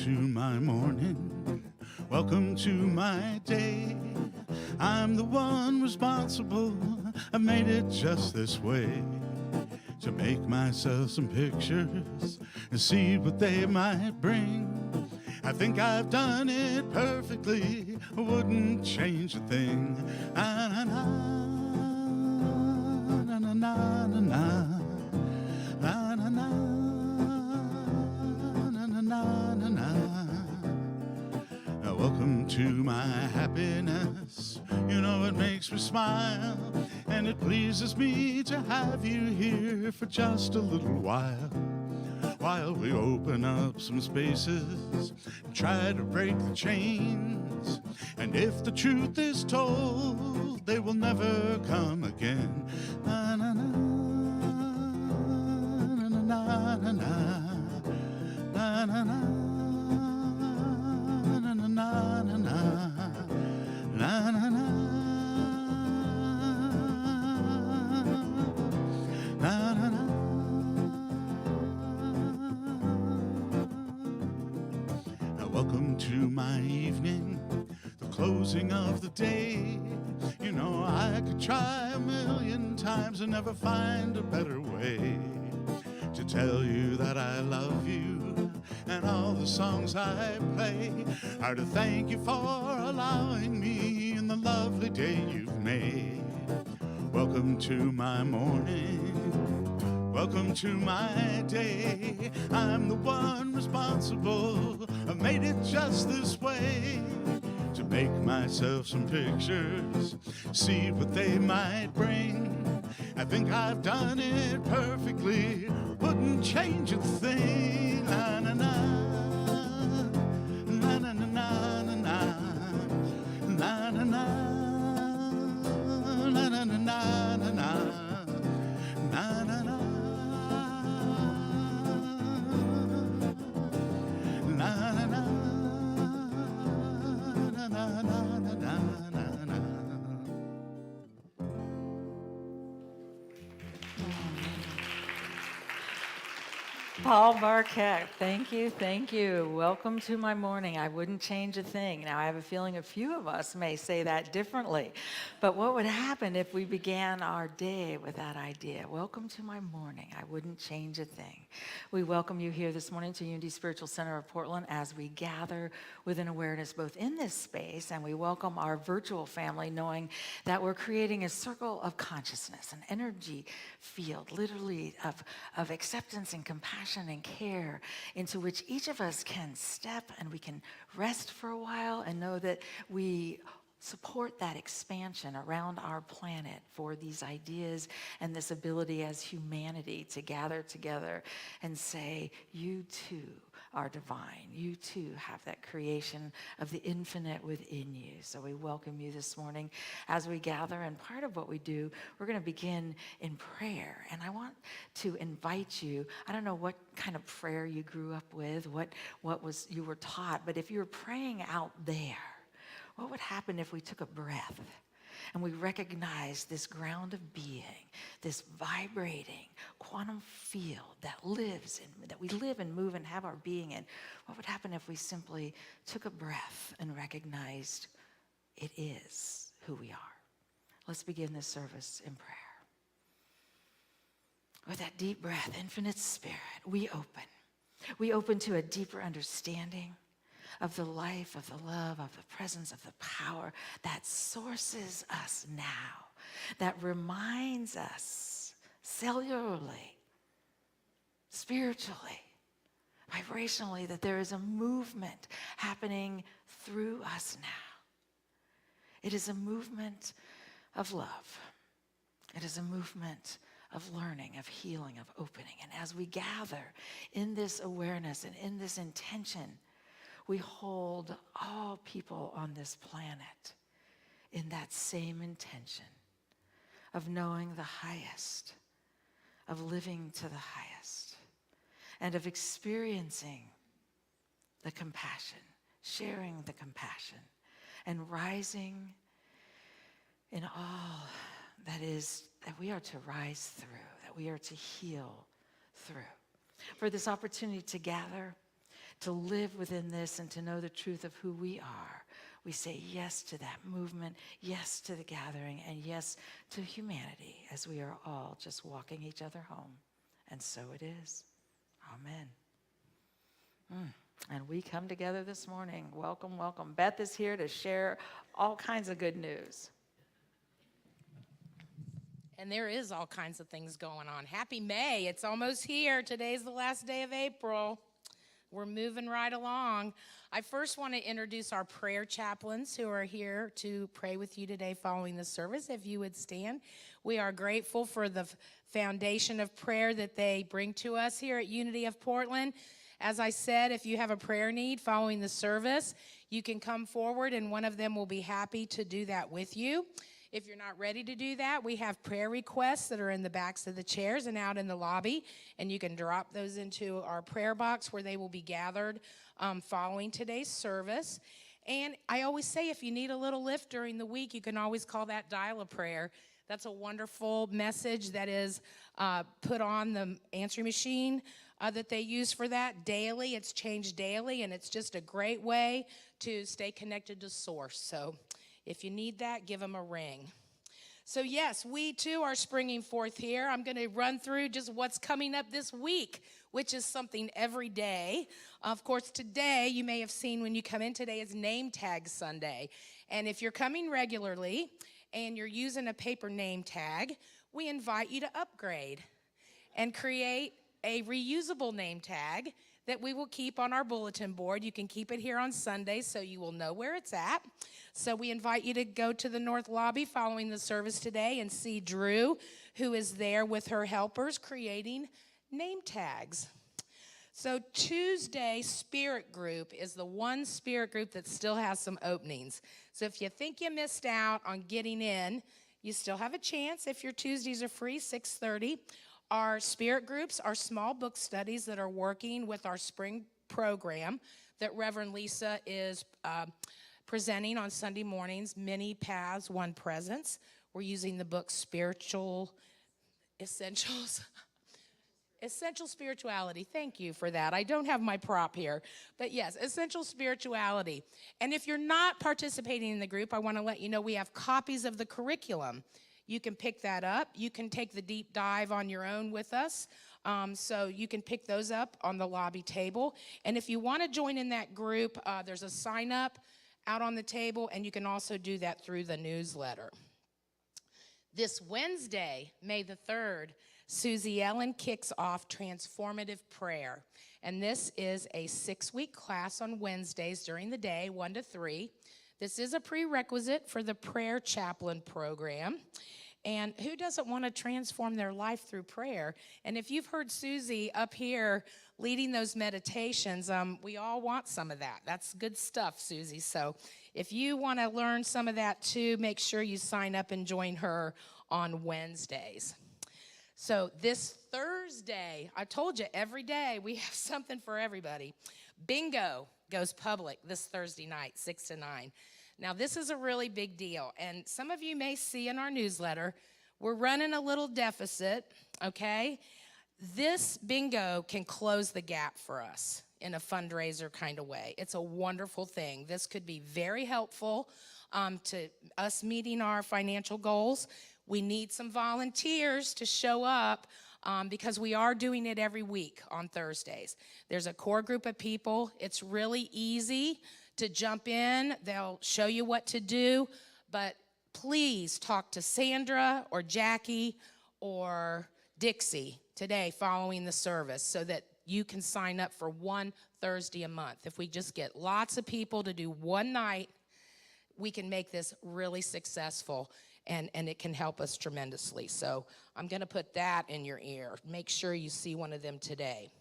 to my morning. Welcome to my day. I'm the one responsible. I've made it just this way to make myself some pictures and see what they might bring. I think I've done it perfectly. I wouldn't change a thing. Na na na na na na na na na na na na na na. Welcome to my happiness. You know it makes me smile, and it pleases me to have you here for just a little while we open up some spaces and try to break the chains. And if the truth is told, they will never come again. Na na na na na na na na na na. Welcome to my evening, the closing of the day. You know I could try a million times and never find a better way to tell you that I love you, and all the songs I play are to thank you for allowing me in the lovely day you've made. Welcome to my morning. Welcome to my day. I'm the one responsible. I've made it just this way to make myself some pictures, see what they might bring. I think I've done it perfectly. Wouldn't change a thing. Na na na na na na na na na na na na na na na na. Paul Marquette, thank you, thank you. Welcome to my morning. I wouldn't change a thing. Now, I have a feeling a few of us may say that differently, but what would happen if we began our day with that idea? Welcome to my morning. I wouldn't change a thing. We welcome you here this morning to Unity Spiritual Center of Portland as we gather with an awareness both in this space, and we welcome our virtual family knowing that we're creating a circle of consciousness, an energy field, literally of acceptance and compassion and care into which each of us can step, and we can rest for a while and know that we support that expansion around our planet for these ideas and this ability as humanity to gather together and say, you too are divine. You too have that creation of the infinite within you. So we welcome you this morning as we gather. And part of what we do, we're going to begin in prayer. And I want to invite you, I don't know what kind of prayer you grew up with, what was you were taught, but if you're praying out there, what would happen if we took a breath and we recognized this ground of being, this vibrating quantum field that lives in, that we live and move and have our being in? What would happen if we simply took a breath and recognized it is who we are? Let's begin this service in prayer. With that deep breath, infinite spirit, we open. We open to a deeper understanding of the life, of the love, of the presence, of the power that sources us now, that reminds us cellularly, spiritually, vibrationally, that there is a movement happening through us now. It is a movement of love. It is a movement of learning, of healing, of opening. And as we gather in this awareness and in this intention, we hold all people on this planet in that same intention of knowing the highest, of living to the highest, and of experiencing the compassion, sharing the compassion, and rising in all that we are to rise through, that we are to heal through. For this opportunity to gather, to live within this and to know the truth of who we are, we say yes to that movement, yes to the gathering, and yes to humanity as we are all just walking each other home. And so it is. Amen. And we come together this morning. Welcome, welcome. Beth is here to share all kinds of good news. And there is all kinds of things going on. Happy May. It's almost here. Today's the last day of April. We're moving right along. I first want to introduce our prayer chaplains who are here to pray with you today following the service. If you would stand. We are grateful for the foundation of prayer that they bring to us here at Unity of Portland. As I said, if you have a prayer need following the service, you can come forward and one of them will be happy to do that with you. If you're not ready to do that, we have prayer requests that are in the backs of the chairs and out in the lobby, and you can drop those into our prayer box where they will be gathered following today's service. And I always say if you need a little lift during the week, you can always call that Dial-A-Prayer. That's a wonderful message that is put on the answering machine that they use for that daily. It's changed daily, and it's just a great way to stay connected to Source. So if you need that, give them a ring. So yes, we too are springing forth here. I'm going to run through just what's coming up this week, which is something every day. Of course, today, you may have seen when you come in today is Name Tag Sunday. And if you're coming regularly and you're using a paper name tag, we invite you to upgrade and create a reusable name tag that we will keep on our bulletin board. You can keep it here on Sunday so you will know where it's at. So we invite you to go to the North Lobby following the service today and see Drew, who is there with her helpers creating name tags. So Tuesday, Spirit Group is the one Spirit Group that still has some openings. So if you think you missed out on getting in, you still have a chance. If your Tuesdays are free, 6:30. Our Spirit Groups are small book studies that are working with our spring program that Reverend Lisa is presenting on Sunday mornings, Many Paths, One Presence. We're using the book Spiritual Essentials. Essential Spirituality. Thank you for that. I don't have my prop here. But yes, Essential Spirituality. And if you're not participating in the group, I want to let you know we have copies of the curriculum. You can pick that up. You can take the deep dive on your own with us. So you can pick those up on the lobby table. And if you want to join in that group, there's a sign up out on the table, and you can also do that through the newsletter. This Wednesday, May the 3rd, Susie Ellen kicks off Transformative Prayer. And this is a 6-week class on Wednesdays during the day, 1 to 3. This is a prerequisite for the Prayer Chaplain program. And who doesn't want to transform their life through prayer? And if you've heard Susie up here leading those meditations, we all want some of that. That's good stuff, Susie. So if you want to learn some of that too, make sure you sign up and join her on Wednesdays. So this Thursday, I told you every day we have something for everybody. Bingo goes public this Thursday night, 6 to 9. Now, this is a really big deal, and some of you may see in our newsletter, we're running a little deficit, okay? This bingo can close the gap for us in a fundraiser kind of way. It's a wonderful thing. This could be very helpful to us meeting our financial goals. We need some volunteers to show up because we are doing it every week on Thursdays. There's a core group of people. It's really easy to jump in. They'll show you what to do, but please talk to Sandra or Jackie or Dixie today following the service so that you can sign up for one Thursday a month. If we just get lots of people to do one night, we can make this really successful, and it can help us tremendously. So I'm going to put that in your ear. Make sure you see one of them today.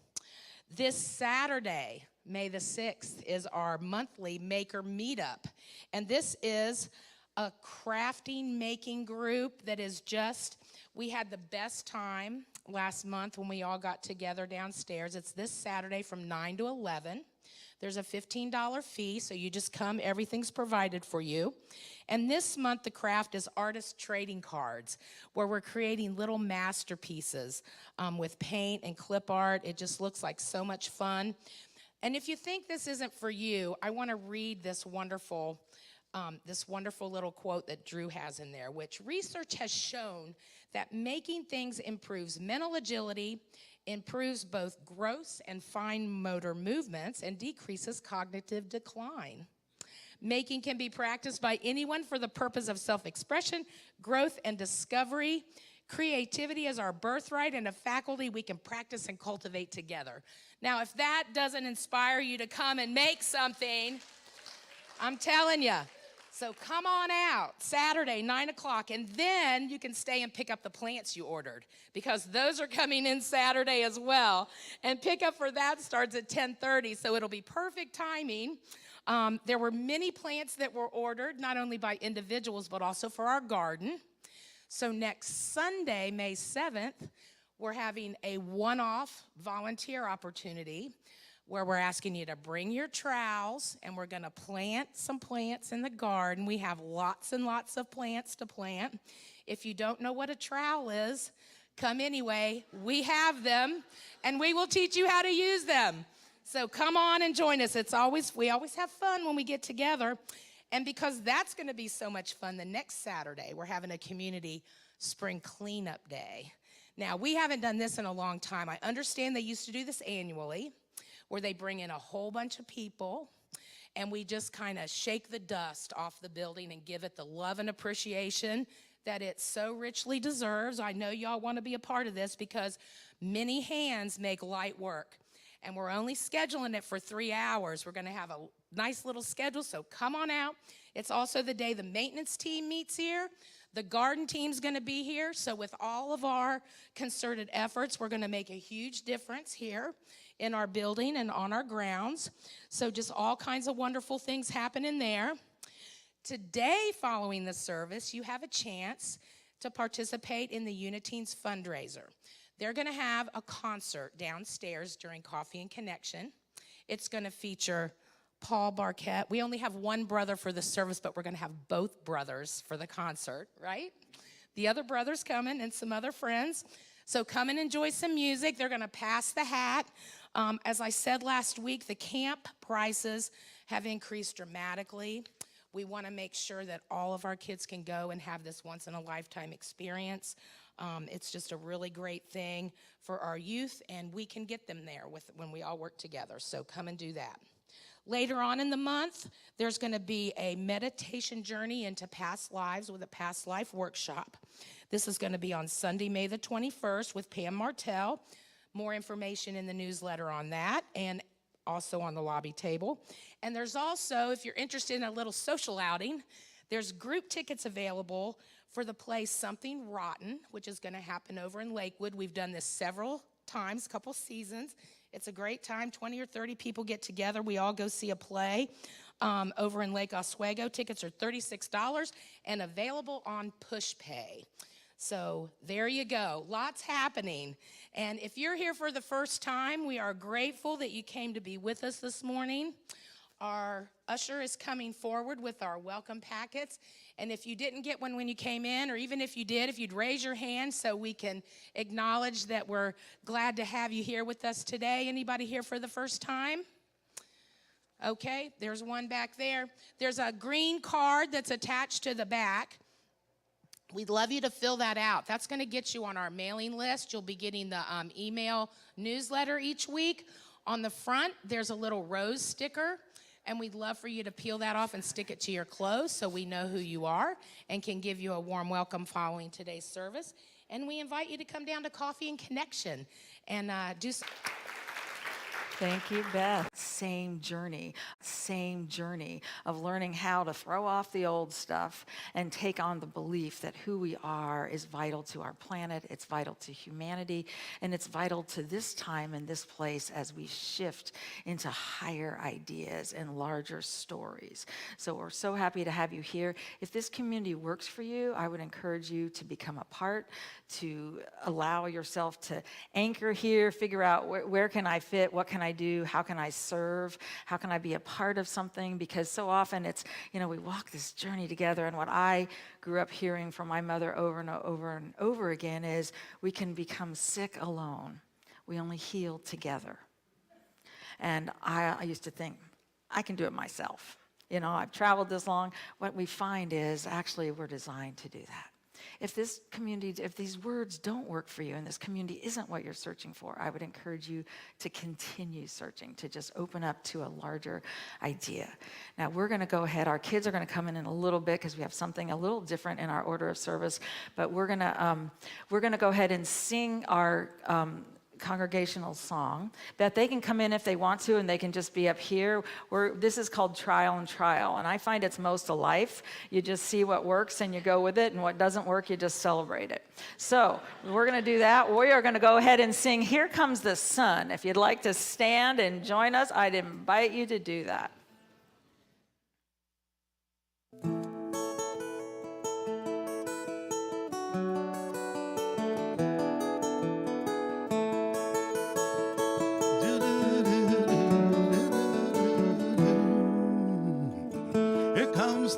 This Saturday, May the 6th, is our monthly Maker Meetup. And this is a crafting making group that is just, we had the best time last month when we all got together downstairs. It's this Saturday from 9 to 11. There's a $15 fee, so you just come. Everything's provided for you. And this month, the craft is artist trading cards, where we're creating little masterpieces with paint and clip art. It just looks like so much fun. And if you think this isn't for you, I want to read this wonderful little quote that Drew has in there, which research has shown that making things improves mental agility, improves both gross and fine motor movements, and decreases cognitive decline. Making can be practiced by anyone for the purpose of self-expression, growth, and discovery. Creativity is our birthright and a faculty we can practice and cultivate together. Now, if that doesn't inspire you to come and make something, I'm telling you. So come on out, Saturday, 9 o'clock, and then you can stay and pick up the plants you ordered, because those are coming in Saturday as well. And pickup for that starts at 10:30, so it'll be perfect timing. There were many plants that were ordered, not only by individuals, but also for our garden. So next Sunday, May 7th, we're having a one-off volunteer opportunity where we're asking you to bring your trowels, and we're going to plant some plants in the garden. We have lots and lots of plants to plant. If you don't know what a trowel is, come anyway. We have them, and we will teach you how to use them. So come on and join us. We always have fun when we get together. And because that's going to be so much fun, the next Saturday, we're having a community spring cleanup day. Now, we haven't done this in a long time. I understand they used to do this annually, where they bring in a whole bunch of people, and we just kind of shake the dust off the building and give it the love and appreciation that it so richly deserves. I know y'all want to be a part of this, because many hands make light work. And we're only scheduling it for 3 hours. We're going to have a nice little schedule, so come on out. It's also the day the maintenance team meets here. The garden team's going to be here. So with all of our concerted efforts, we're going to make a huge difference here in our building and on our grounds. So just all kinds of wonderful things happening there. Today, following the service, you have a chance to participate in the Uniteens fundraiser. They're going to have a concert downstairs during Coffee and Connection. It's going to feature Paul Barquette. We only have one brother for the service, but we're going to have both brothers for the concert, right? The other brother's coming and some other friends. So come and enjoy some music. They're going to pass the hat. As I said last week, the camp prices have increased dramatically. We want to make sure that all of our kids can go and have this once-in-a-lifetime experience. It's just a really great thing for our youth, and we can get them there when we all work together. So come and do that. Later on in the month, there's going to be a meditation journey into past lives with a past life workshop. This is going to be on Sunday, May the 21st with Pam Martell. More information in the newsletter on that, and also on the lobby table. And there's also, if you're interested in a little social outing, there's group tickets available for the play Something Rotten, which is going to happen over in Lakewood. We've done this several times, a couple seasons. It's a great time. 20 or 30 people get together. We all go see a play over in Lake Oswego. Tickets are $36 and available on PushPay. So there you go. Lots happening. And if you're here for the first time, we are grateful that you came to be with us this morning. Our usher is coming forward with our welcome packets. And if you didn't get one when you came in, or even if you did, if you'd raise your hand so we can acknowledge that we're glad to have you here with us today. Anybody here for the first time? Okay, there's one back there. There's a green card that's attached to the back. We'd love you to fill that out. That's going to get you on our mailing list. You'll be getting the email newsletter each week. On the front, there's a little rose sticker, and we'd love for you to peel that off and stick it to your clothes so we know who you are and can give you a warm welcome following today's service. And we invite you to come down to Coffee and Connection and do some... Thank you, Beth. Same journey of learning how to throw off the old stuff and take on the belief that who we are is vital to our planet, it's vital to humanity, and it's vital to this time and this place as we shift into higher ideas and larger stories. So we're so happy to have you here. If this community works for you, I would encourage you to become a part, to allow yourself to anchor here, figure out where can I fit, what can I do, how can I serve, how can I be a part of something, because so often it's, we walk this journey together, and what I grew up hearing from my mother over and over and over again is we can become sick alone. We only heal together. And I used to think, I can do it myself. You know, I've traveled this long. What we find is actually we're designed to do that. If this community, if these words don't work for you and this community isn't what you're searching for, I would encourage you to continue searching, to just open up to a larger idea. Now we're going to go ahead. Our kids are going to come in a little bit because we have something a little different in our order of service. But we're going to go ahead and sing our congregational song. That they can come in if they want to, and they can just be up here. This is called Trial and Trial, and I find it's most of life. You just see what works and you go with it, and what doesn't work, you just celebrate it. So we're going to do that. We are going to go ahead and sing Here Comes the Sun. If you'd like to stand and join us, I'd invite you to do that.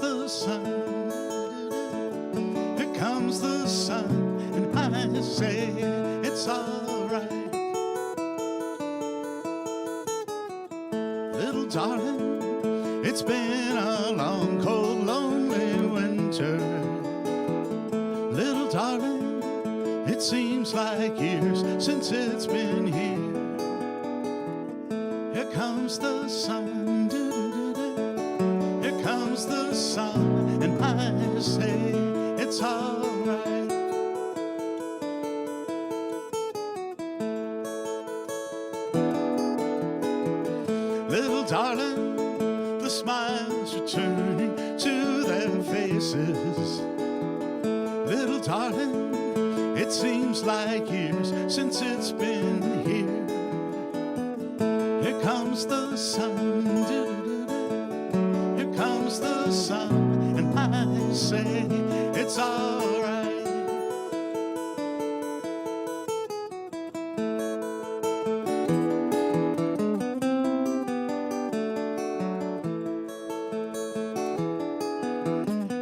The sun, here comes the sun, and I say it's all right. Little darling, it's been a long, cold, lonely winter. Little darling, it seems like years since it's been here. Here comes the sun. Comes the sun, and I say it's all right. Little darling, the smiles returning to their faces. Little darling, it seems like years since it's been here. Here comes the sun. Comes the sun, and I say it's all right.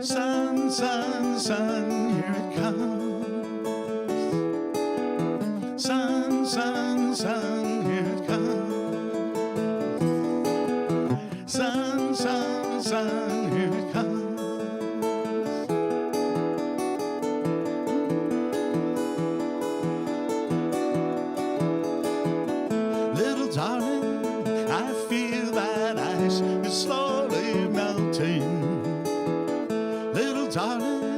Sun, sun, sun, here it comes. Sun, sun, sun, here it comes. Sun, sun, sun, here it comes. Little darling, I feel that ice is slowly melting. Little darling,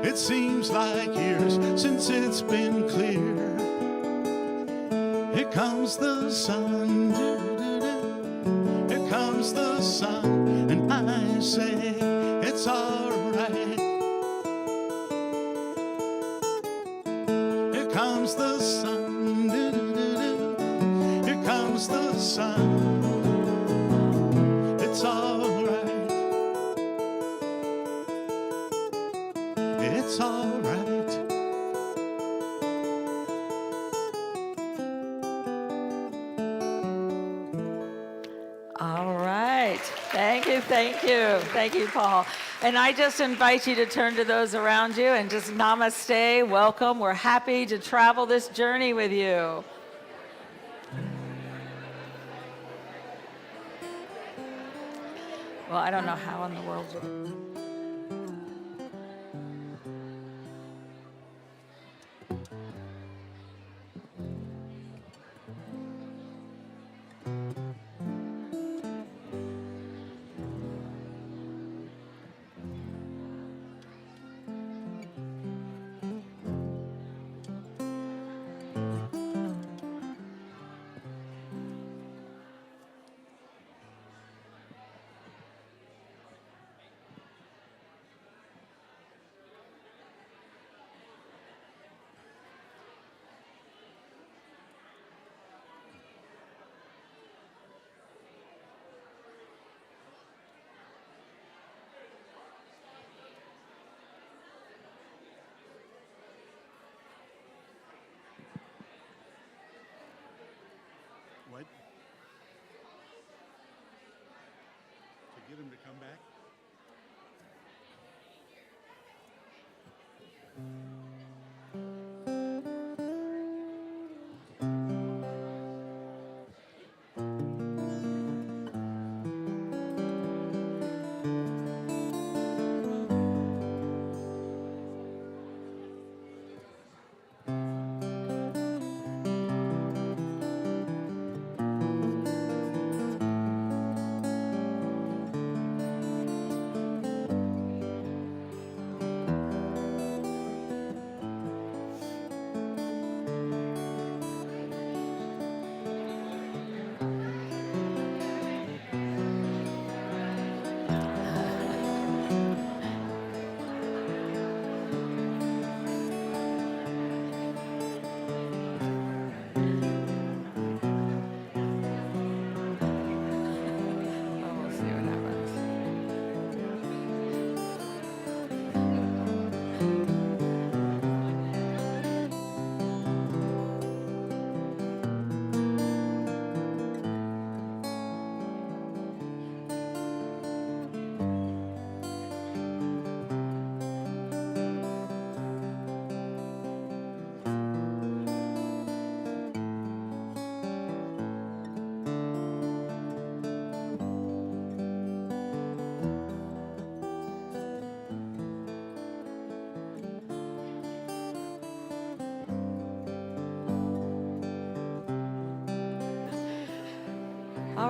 it seems like years since it's been clear. Here comes the sun. Here comes the sun, and I say it's all right. Here comes the sun. Here comes the sun. It's all right. It's all right. All right. Thank you, thank you. Thank you, Paul. And I just invite you to turn to those around you and just namaste, welcome. We're happy to travel this journey with you. Well, I don't know how in the world.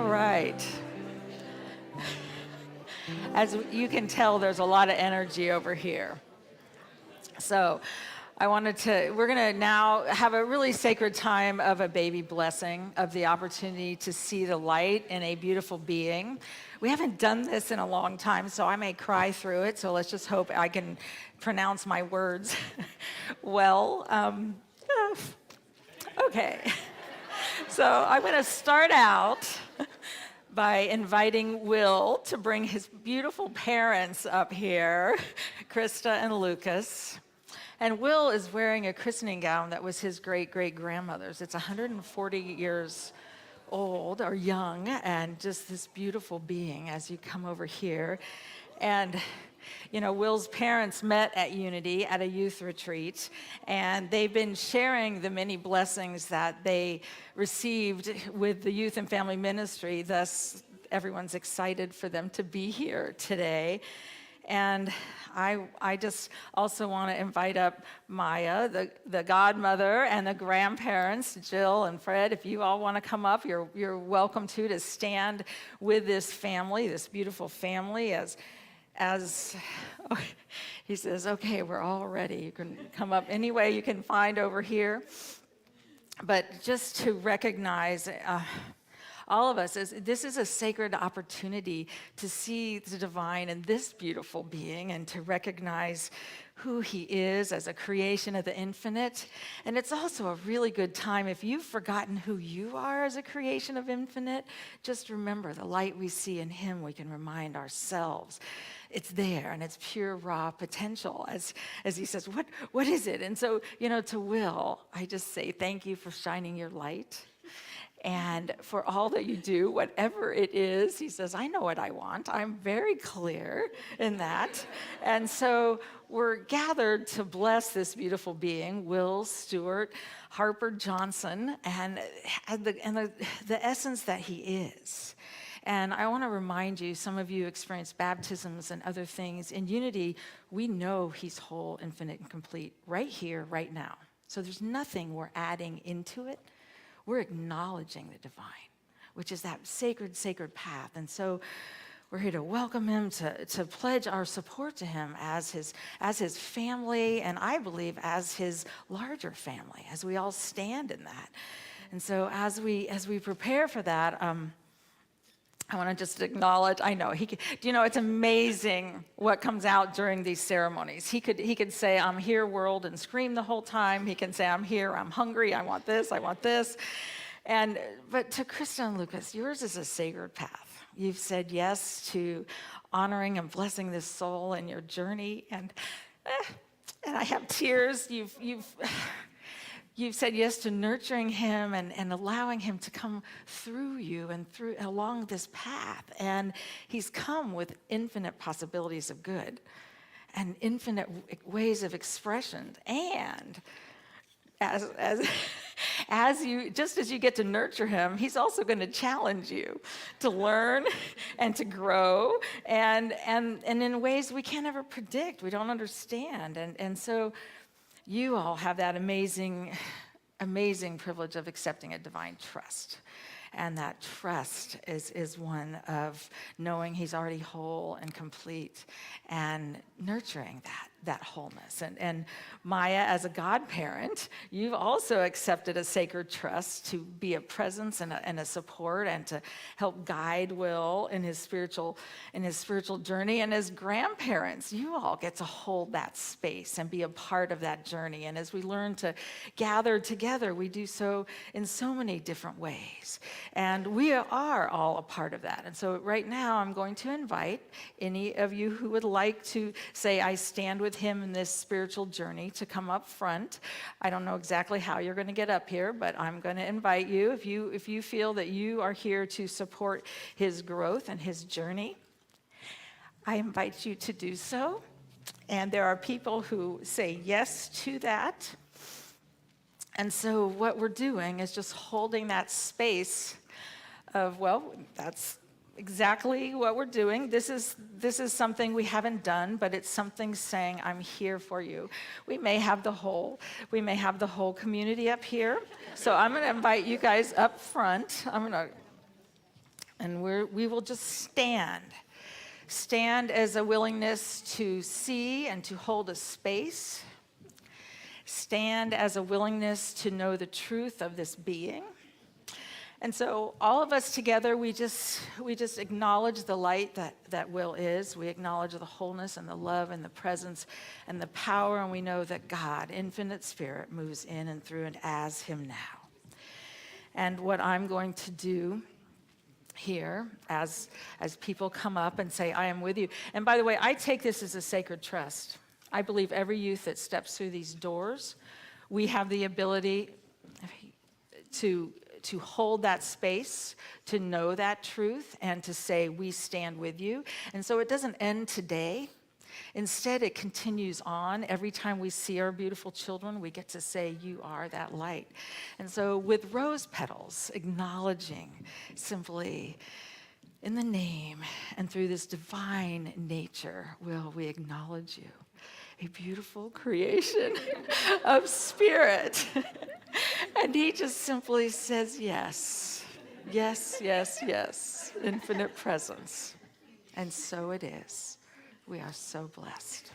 All right. As you can tell, there's a lot of energy over here. So we're going to now have a really sacred time of a baby blessing, of the opportunity to see the light in a beautiful being. We haven't done this in a long time, so I may cry through it. So let's just hope I can pronounce my words well. Okay. So I'm going to start out by inviting Will to bring his beautiful parents up here, Krista and Lucas. And Will is wearing a christening gown that was his great-great-grandmother's. It's 140 years old or young, and just this beautiful being as you come over here. And Will's parents met at Unity at a youth retreat, and they've been sharing the many blessings that they received with the youth and family ministry. Thus, everyone's excited for them to be here today. And I just also want to invite up Maya, the godmother, and the grandparents, Jill and Fred. If you all want to come up, you're welcome to stand with this family, this beautiful family, as he says, okay, we're all ready. You can come up any way you can find over here. But just to recognize all of us, this is a sacred opportunity to see the divine in this beautiful being and to recognize who he is as a creation of the infinite. And it's also a really good time, if you've forgotten who you are as a creation of infinite, just remember the light we see in him, we can remind ourselves. It's there, and it's pure, raw potential, as he says, what is it? And so, to Will, I just say thank you for shining your light. And for all that you do, whatever it is, he says, I know what I want. I'm very clear in that. And so we're gathered to bless this beautiful being, Will Stewart Harper Johnson, and the essence that he is. And I want to remind you, some of you experienced baptisms and other things. In Unity, we know he's whole, infinite, and complete right here, right now. So there's nothing we're adding into it. We're acknowledging the divine, which is that sacred path. And so we're here to welcome him, to pledge our support to him as his family, and I believe as his larger family, as we all stand in that. And so as we prepare for that, I want to just acknowledge, I know, it's amazing what comes out during these ceremonies. He could say, I'm here, world, and scream the whole time. He can say, I'm here, I'm hungry, I want this, I want this. But to Krista and Lucas, yours is a sacred path. You've said yes to honoring and blessing this soul in your journey, and I have tears. You've said yes to nurturing him and allowing him to come through you and along this path. And he's come with infinite possibilities of good and infinite ways of expression. And as you get to nurture him, he's also going to challenge you to learn and to grow and in ways we can't ever predict, we don't understand. And so you all have that amazing privilege of accepting a divine trust. And that trust is one of knowing he's already whole and complete and nurturing that wholeness. And Maya, as a godparent, you've also accepted a sacred trust to be a presence and a support and to help guide Will in his spiritual journey. And as grandparents, you all get to hold that space and be a part of that journey. And as we learn to gather together, we do so in so many different ways. And we are all a part of that. And so right now, I'm going to invite any of you who would like to say, I stand with him in this spiritual journey, to come up front. I don't know exactly how you're going to get up here, but I'm going to invite you. If you feel that you are here to support his growth and his journey, I invite you to do so. And there are people who say yes to that. And so what we're doing is just holding that space of, well, that's exactly what we're doing. This is something we haven't done, but it's something saying, I'm here for you. We may have the whole community up here. So I'm going to invite you guys up front. I'm going to And we will just stand. Stand as a willingness to see and to hold a space. Stand as a willingness to know the truth of this being. And so all of us together, we just acknowledge the light that Will is. We acknowledge the wholeness and the love and the presence and the power, and we know that God, infinite spirit, moves in and through and as him now. And what I'm going to do here as people come up and say, I am with you. And by the way, I take this as a sacred trust. I believe every youth that steps through these doors, we have the ability to hold that space, to know that truth, and to say, we stand with you. And so it doesn't end today. Instead, it continues on. Every time we see our beautiful children, we get to say, you are that light. And so with rose petals, acknowledging simply in the name and through this divine nature, will we acknowledge you, a beautiful creation of spirit. And he just simply says, yes, yes, yes, yes, infinite presence. And so it is. We are so blessed.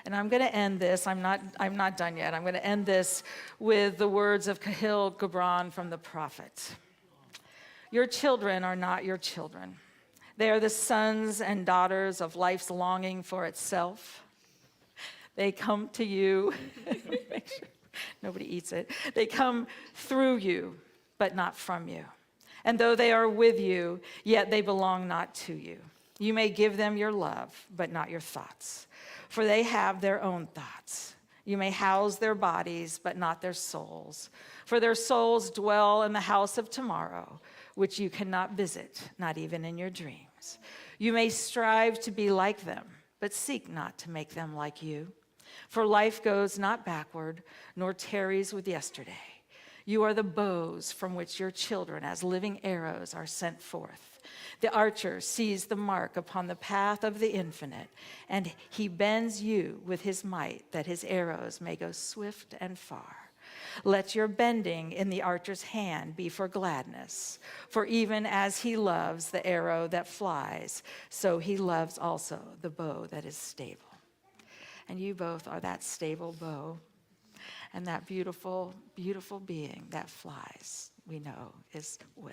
And I'm going to end this. I'm not done yet. I'm going to end this with the words of Kahil Gibran from the prophet. Your children are not your children. They are the sons and daughters of life's longing for itself. They come to you. Make sure nobody eats it. They come through you, but not from you. And though they are with you, yet they belong not to you. You may give them your love, but not your thoughts, for they have their own thoughts. You may house their bodies, but not their souls, for their souls dwell in the house of tomorrow, which you cannot visit, not even in your dreams. You may strive to be like them, but seek not to make them like you. For life goes not backward, nor tarries with yesterday. You are the bows from which your children, as living arrows, are sent forth. The archer sees the mark upon the path of the infinite, and he bends you with his might, that his arrows may go swift and far. Let your bending in the archer's hand be for gladness, for even as he loves the arrow that flies, so he loves also the bow that is stable. And you both are that stable bow and that beautiful, beautiful being that flies, we know, is Will.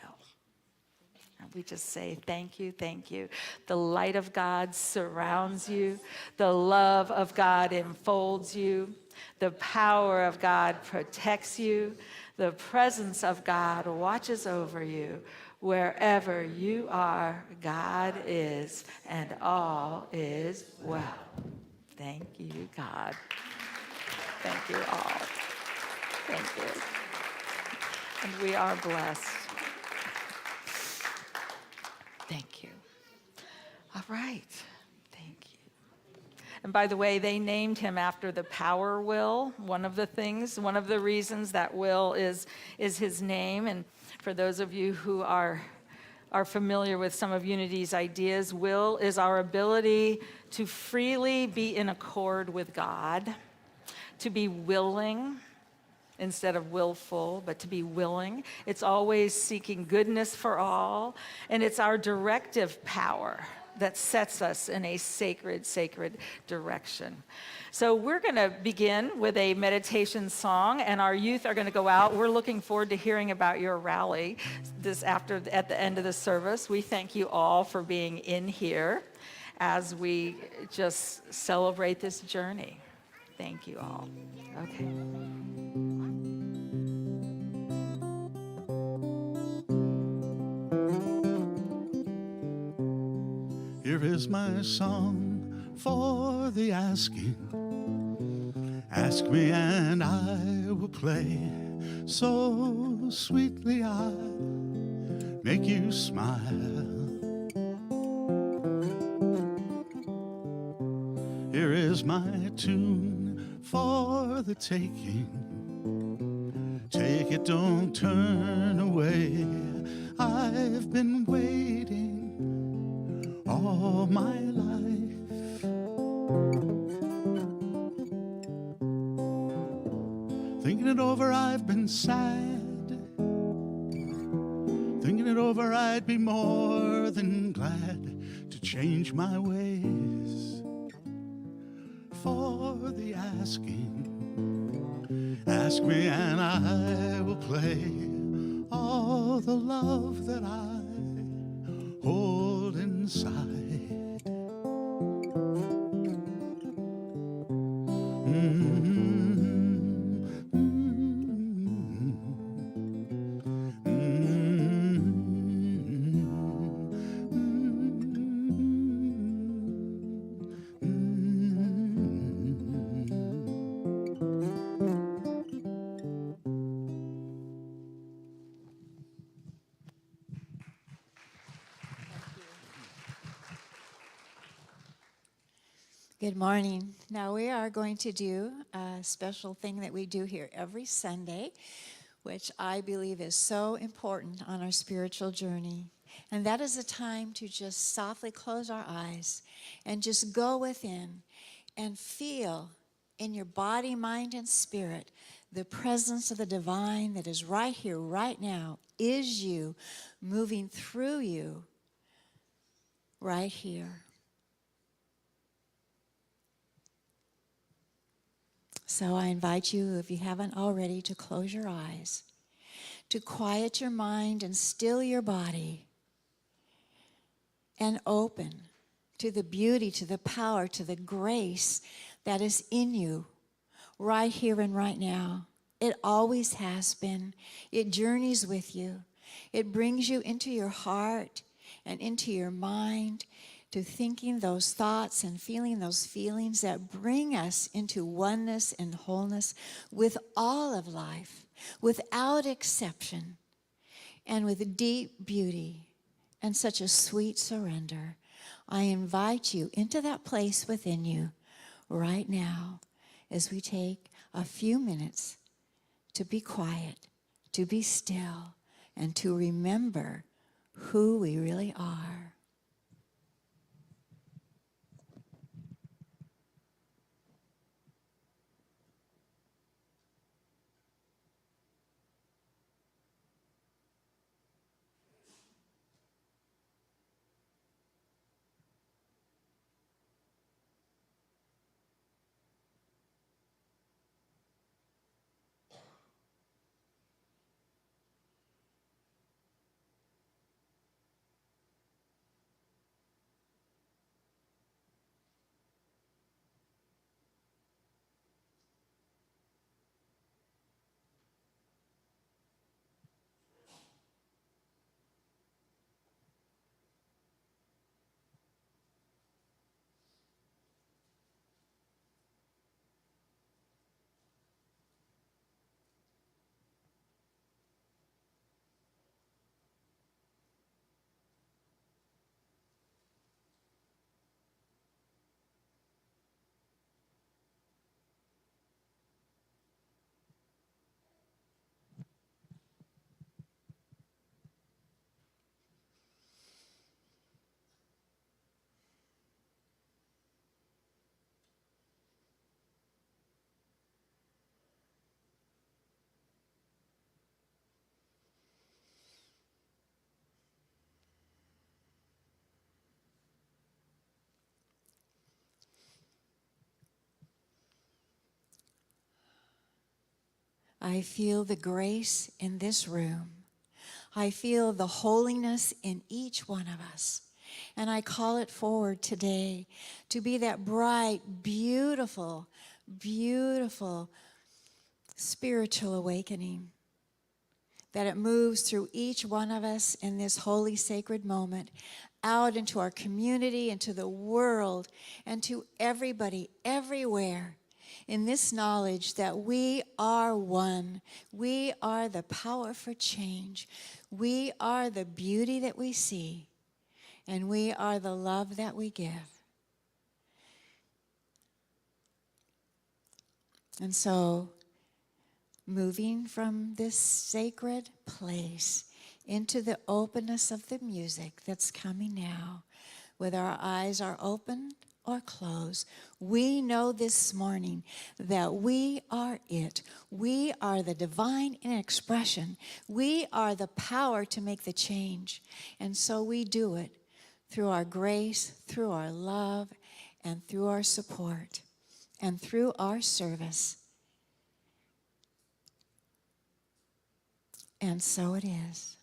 And we just say, thank you, thank you. The light of God surrounds you. The love of God enfolds you. The power of God protects you. The presence of God watches over you. Wherever you are, God is, and all is well. Thank you, God. Thank you all. Thank you. And we are blessed. Thank you. All right. Thank you. And by the way, they named him after the power will. One of the reasons that Will is his name. And for those of you who are familiar with some of Unity's ideas, will is our ability to freely be in accord with God, to be willing instead of willful, but to be willing. It's always seeking goodness for all, and it's our directive power that sets us in a sacred, sacred direction. So we're going to begin with a meditation song, and our youth are going to go out. We're looking forward to hearing about your rally at the end of the service. We thank you all for being in here as we just celebrate this journey. Thank you all. Okay. Here is my song for the asking. Ask me and I will play. So sweetly I'll make you smile. Here is my tune for the taking. Take it, don't turn away. I've been waiting all my life. Thinking it over, I've been sad. Thinking thinking it over, I'd be more than glad to change my ways. For the asking, ask me and I will play all the love that I hold inside. Good morning. Now we are going to do a special thing that we do here every Sunday, which I believe is so important on our spiritual journey. And that is a time to just softly close our eyes and just go within and feel in your body, mind, and spirit the presence of the divine that is right here, right now, is you, moving through you, right here. So I invite you, if you haven't already, to close your eyes, to quiet your mind and still your body, and open to the beauty, to the power, to the grace that is in you right here and right now. It always has been. It journeys with you. It brings you into your heart and into your mind, to thinking those thoughts and feeling those feelings that bring us into oneness and wholeness with all of life, without exception, and with deep beauty and such a sweet surrender. I invite you into that place within you right now as we take a few minutes to be quiet, to be still, and to remember who we really are. I feel the grace in this room. I feel the holiness in each one of us. And I call it forward today to be that bright, beautiful, beautiful spiritual awakening, that it moves through each one of us in this holy, sacred moment, out into our community, into the world, and to everybody, everywhere, in this knowledge that we are one. We are the power for change. We are the beauty that we see, and we are the love that we give. And so, moving from this sacred place into the openness of the music that's coming now, whether our eyes are opened or close. We know this morning that we are it. We are the divine in expression. We are the power to make the change. And so we do it through our grace, through our love, and through our support, and through our service. And so it is.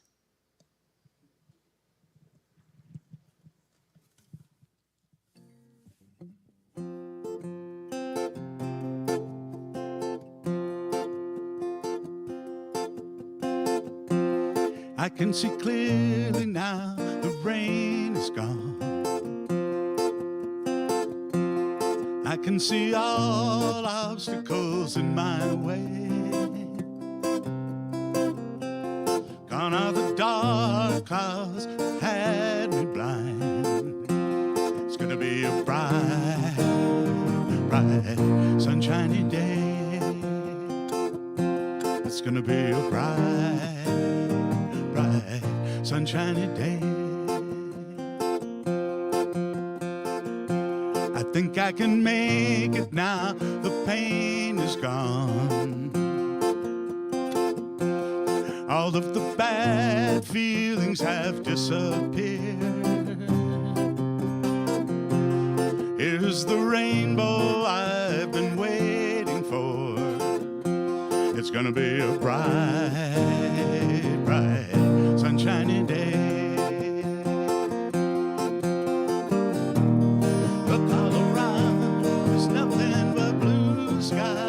I can see clearly now the rain is gone. I can see all obstacles in my way. Gone are the dark clouds that had me blind. It's gonna be a bright, bright, sunshiny day. It's gonna be a bright, bright, sunshiny day. I think I can make it now, the pain is gone. All of the bad feelings have disappeared. Here's the rainbow I've been waiting for. It's gonna be a bright, bright, sunshiny day. Look all around, there's nothing but blue skies.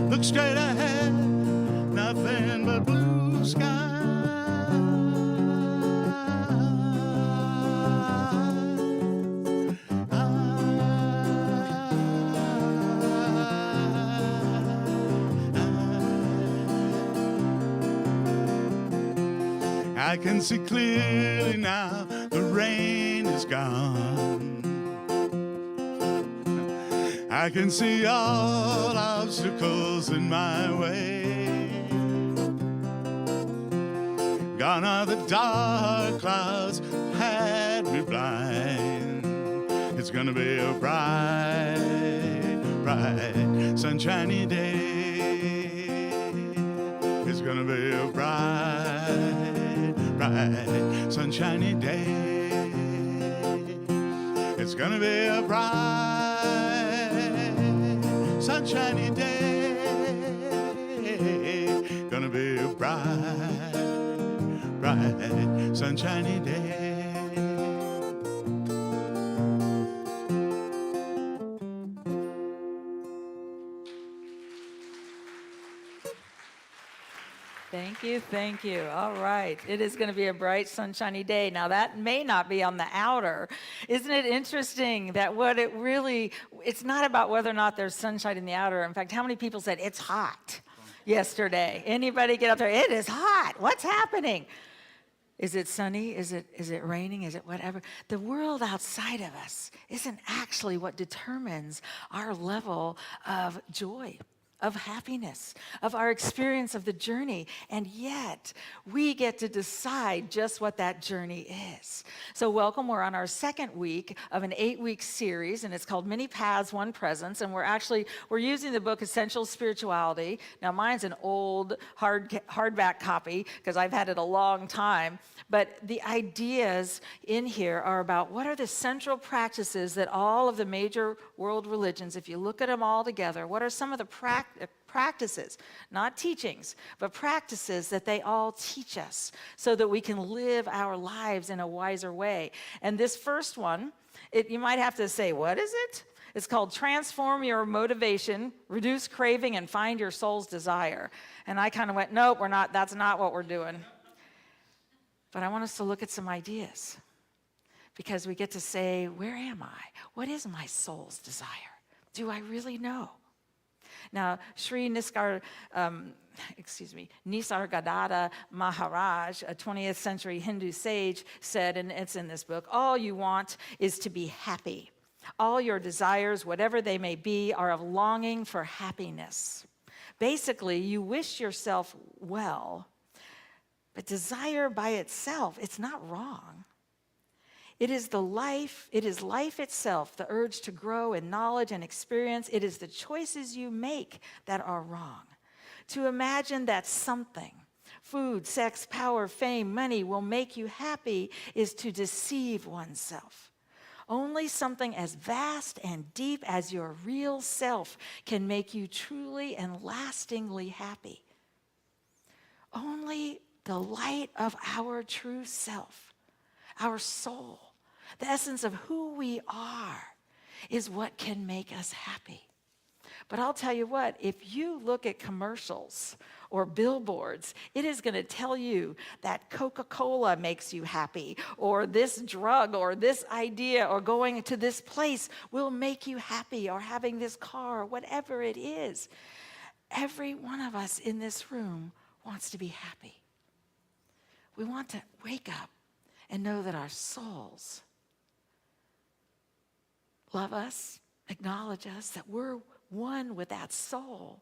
Look straight ahead, nothing but blue skies. I can see clearly now, the rain is gone. I can see all obstacles in my way. Gone are the dark clouds had me blind. It's gonna be a bright, bright, sunshiny day. It's gonna be a bright, bright, sunshiny day. It's gonna be a bright, sunshiny day. Gonna be a bright, bright, sunshiny day. Thank you, thank you. All right. It is going to be a bright, sunshiny day. Now, that may not be on the outer. Isn't it interesting that it's not about whether or not there's sunshine in the outer. In fact, how many people said it's hot yesterday? Anybody get up there? It is hot. What's happening? Is it sunny? Is it raining? Is it whatever? The world outside of us isn't actually what determines our level of joy, of happiness, of our experience of the journey. And yet, we get to decide just what that journey is. So welcome, we're on our second week of an 8-week series, and it's called Many Paths, One Presence. And we're using the book Essential Spirituality. Now, mine's an old hardback copy, because I've had it a long time. But the ideas in here are about what are the central practices that all of the major world religions, if you look at them all together, what are some of the practices, not teachings, but practices that they all teach us so that we can live our lives in a wiser way. And this first one, you might have to say, what is it? It's called Transform Your Motivation, Reduce Craving, and Find Your Soul's Desire. And I kind of went, nope, that's not what we're doing. But I want us to look at some ideas, because we get to say, where am I? What is my soul's desire? Do I really know? Now, Sri Nisargadatta Maharaj, a 20th century Hindu sage, said, and it's in this book, all you want is to be happy. All your desires, whatever they may be, are of longing for happiness. Basically, you wish yourself well, but desire by itself, it's not wrong. It is life itself, the urge to grow in knowledge and experience. It is the choices you make that are wrong. To imagine that something, food, sex, power, fame, money, will make you happy is to deceive oneself. Only something as vast and deep as your real self can make you truly and lastingly happy. Only the light of our true self, our soul, the essence of who we are, is what can make us happy. But I'll tell you what, if you look at commercials or billboards, it is going to tell you that Coca-Cola makes you happy, or this drug, or this idea, or going to this place will make you happy, or having this car, whatever it is. Every one of us in this room wants to be happy. We want to wake up and know that our souls love us, acknowledge us, that we're one with that soul,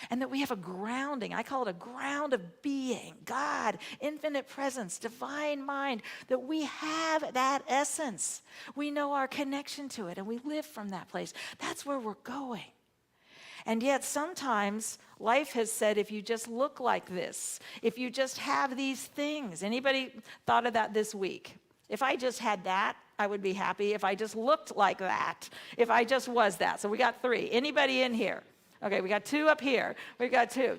and that we have a grounding. I call it a ground of being, God, infinite presence, divine mind, that we have that essence. We know our connection to it, and we live from that place. That's where we're going. And yet sometimes life has said, if you just look like this, if you just have these things. Anybody thought of that this week? If I just had that, I would be happy. If I just looked like that, if I just was that. So we got 3. Anybody in here? Okay, we got 2 up here. We got 2.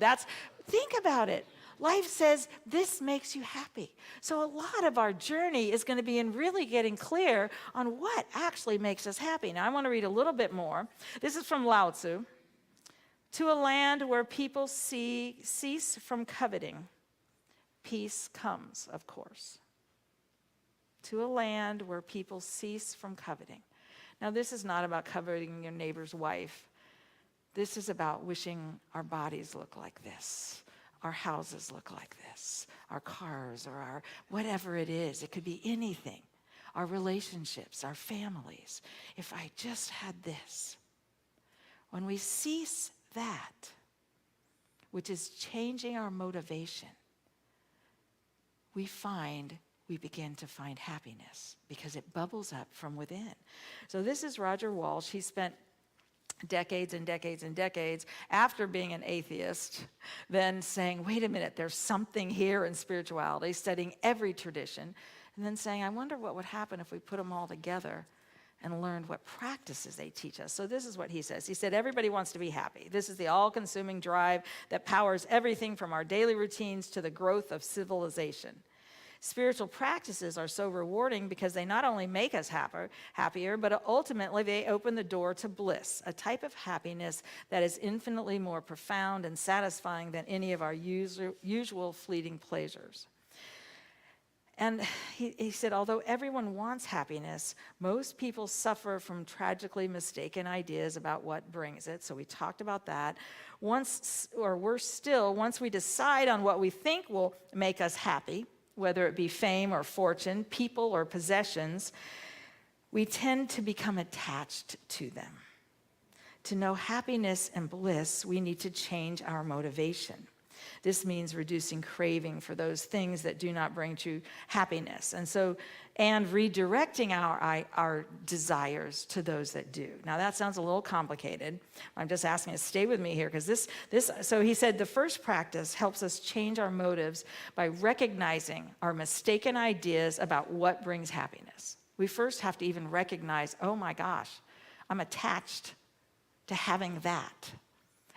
Think about it. Life says this makes you happy. So a lot of our journey is going to be in really getting clear on what actually makes us happy. Now I want to read a little bit more. This is from Lao Tzu. To a land where people cease from coveting, peace comes, of course. To a land where people cease from coveting. Now, this is not about coveting your neighbor's wife. This is about wishing our bodies look like this, our houses look like this, our cars, or our whatever it is. It could be anything. Our relationships, our families. If I just had this. When we cease that, which is changing our motivation, we begin to find happiness because it bubbles up from within. So this is Roger Walsh. He spent decades and decades and decades after being an atheist, then saying, wait a minute, there's something here in spirituality, studying every tradition, and then saying, I wonder what would happen if we put them all together and learned what practices they teach us. So this is what he says. He said, everybody wants to be happy. This is the all-consuming drive that powers everything from our daily routines to the growth of civilization. Spiritual practices are so rewarding because they not only make us happier, but ultimately they open the door to bliss, a type of happiness that is infinitely more profound and satisfying than any of our usual fleeting pleasures. And he said, although everyone wants happiness, most people suffer from tragically mistaken ideas about what brings it. So we talked about that. Once we decide on what we think will make us happy, whether it be fame or fortune, people or possessions, we tend to become attached to them. To know happiness and bliss, we need to change our motivation. This means reducing craving for those things that do not bring true happiness. And redirecting our desires to those that do. Now that sounds a little complicated. I'm just asking you to stay with me here because so he said the first practice helps us change our motives by recognizing our mistaken ideas about what brings happiness. We first have to even recognize, oh my gosh, I'm attached to having that.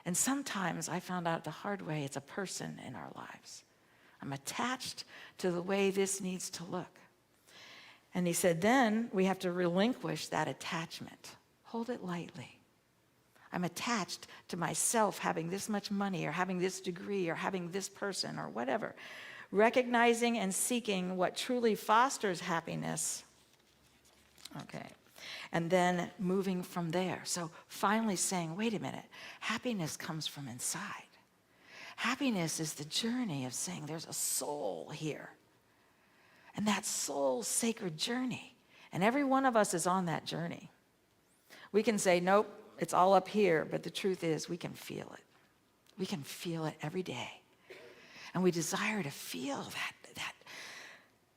And sometimes I found out the hard way, it's a person in our lives. I'm attached to the way this needs to look. And he said, then we have to relinquish that attachment. Hold it lightly. I'm attached to myself having this much money or having this degree or having this person or whatever. Recognizing and seeking what truly fosters happiness. Okay. And then moving from there. So finally saying, wait a minute, happiness comes from inside. Happiness is the journey of saying there's a soul here. And that soul's sacred journey. And every one of us is on that journey. We can say, nope, it's all up here. But the truth is, we can feel it. We can feel it every day. And we desire to feel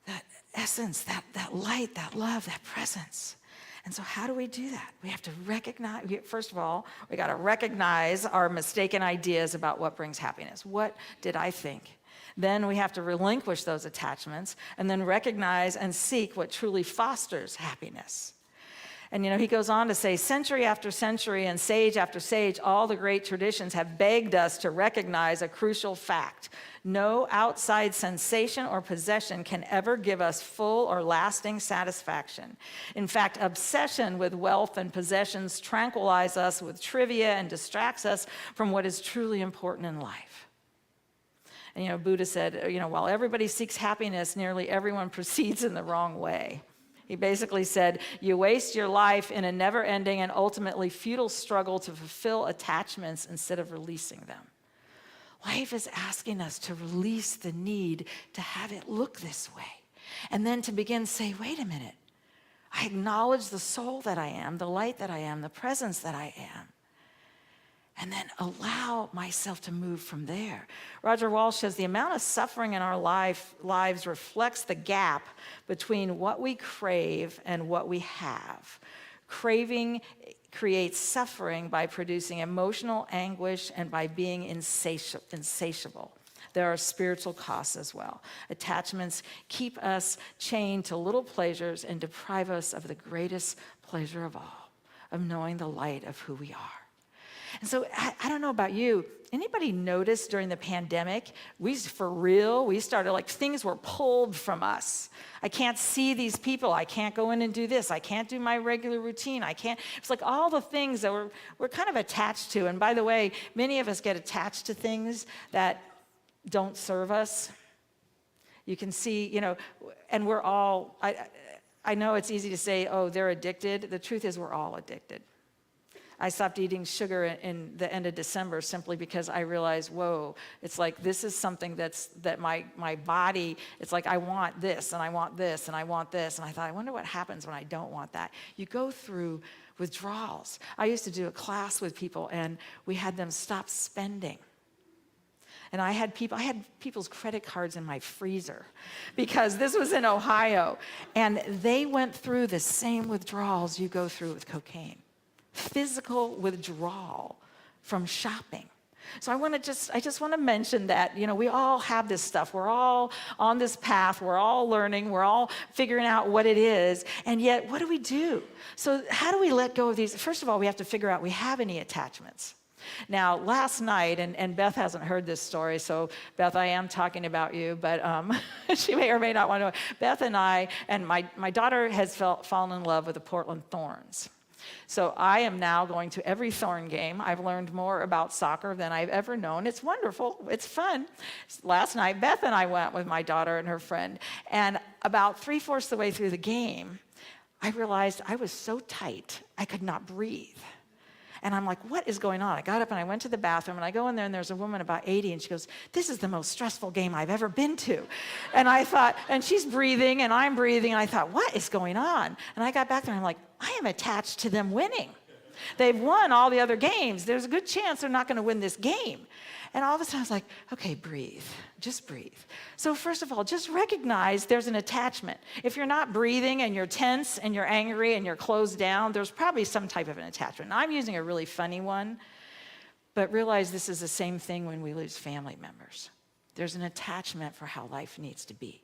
that essence, that light, that love, that presence. And so how do we do that? We have to recognize, first of all, we got to recognize our mistaken ideas about what brings happiness. What did I think? Then we have to relinquish those attachments and then recognize and seek what truly fosters happiness. And he goes on to say, century after century and sage after sage, all the great traditions have begged us to recognize a crucial fact. No outside sensation or possession can ever give us full or lasting satisfaction. In fact, obsession with wealth and possessions tranquilize us with trivia and distracts us from what is truly important in life. And Buddha said, while everybody seeks happiness, nearly everyone proceeds in the wrong way. He basically said, you waste your life in a never-ending and ultimately futile struggle to fulfill attachments instead of releasing them. Life is asking us to release the need to have it look this way. And then to begin to say, wait a minute. I acknowledge the soul that I am, the light that I am, the presence that I am. And then allow myself to move from there. Roger Walsh says the amount of suffering in our lives reflects the gap between what we crave and what we have. Craving creates suffering by producing emotional anguish and by being insatiable. There are spiritual costs as well. Attachments keep us chained to little pleasures and deprive us of the greatest pleasure of all, of knowing the light of who we are. And so I don't know about you. Anybody notice during the pandemic, we started things were pulled from us. I can't see these people. I can't go in and do this. I can't do my regular routine. It's like all the things that we're kind of attached to. And by the way, many of us get attached to things that don't serve us. You can see, and we're all, I know it's easy to say, oh, they're addicted. The truth is we're all addicted. I stopped eating sugar in the end of December simply because I realized, whoa, it's like this is something that my body, it's like I want this and I want this and I want this. And I thought, I wonder what happens when I don't want that. You go through withdrawals. I used to do a class with people and we had them stop spending. And I had people's credit cards in my freezer because this was in Ohio. And they went through the same withdrawals you go through with cocaine. Physical withdrawal from shopping. So I just want to mention that, we all have this stuff. We're all on this path. We're all learning. We're all figuring out what it is. And yet, what do we do? So how do we let go of these? First of all, we have to figure out we have any attachments. Now, last night, and Beth hasn't heard this story, so Beth, I am talking about you, but she may or may not want to know. Beth and I, and my daughter has fallen in love with the Portland Thorns. So I am now going to every Thorn game. I've learned more about soccer than I've ever known. It's wonderful. It's fun. Last night, Beth and I went with my daughter and her friend, and about 3/4 the way through the game, I realized I was so tight, I could not breathe. And I'm like, what is going on? I got up and I went to the bathroom, and I go in there, and there's a woman about 80, and she goes, this is the most stressful game I've ever been to. And I thought, and she's breathing, and I'm breathing, and I thought, what is going on? And I got back there, and I'm like, I am attached to them winning. They've won all the other games. There's a good chance they're not going to win this game. And all of a sudden, I was like, okay, breathe. Just breathe. So first of all, just recognize there's an attachment. If you're not breathing and you're tense and you're angry and you're closed down, there's probably some type of an attachment. And I'm using a really funny one, but realize this is the same thing when we lose family members. There's an attachment for how life needs to be.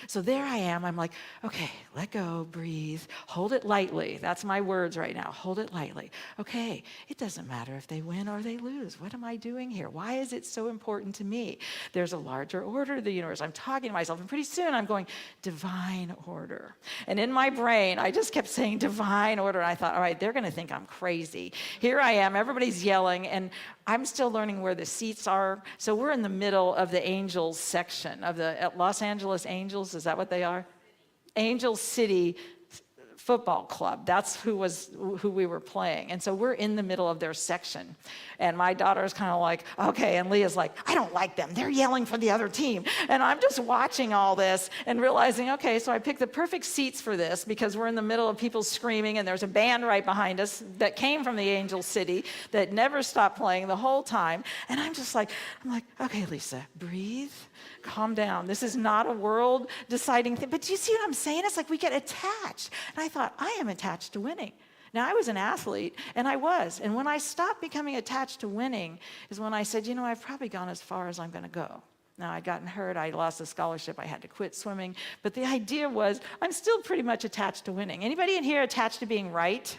So there I am. I'm like, okay, let go, breathe, hold it lightly. That's my words right now. Hold it lightly. Okay, it doesn't matter if they win or they lose. What am I doing here? Why is it so important to me? There's a larger order to the universe. I'm talking to myself, and pretty soon I'm going, divine order. And in my brain, I just kept saying divine order. And I thought, all right, they're going to think I'm crazy. Here I am. Everybody's yelling, and I'm still learning where the seats are. So we're in the middle of the Angels section of the Los Angeles Angels. Is that what they are? Angel City football club. That's who we were playing. And so we're in the middle of their section. And my daughter's kind of like, okay. And Leah's like, I don't like them. They're yelling for the other team. And I'm just watching all this and realizing, okay, so I picked the perfect seats for this because we're in the middle of people screaming and there's a band right behind us that came from the Angel City that never stopped playing the whole time. And I'm like, okay, Lisa, breathe. Calm down. This is not a world deciding thing. But do you see what I'm saying? It's like we get attached. And I thought, I am attached to winning. Now, I was an athlete, and I was. And when I stopped becoming attached to winning is when I said, I've probably gone as far as I'm going to go. Now, I'd gotten hurt. I lost a scholarship. I had to quit swimming. But the idea was I'm still pretty much attached to winning. Anybody in here attached to being right?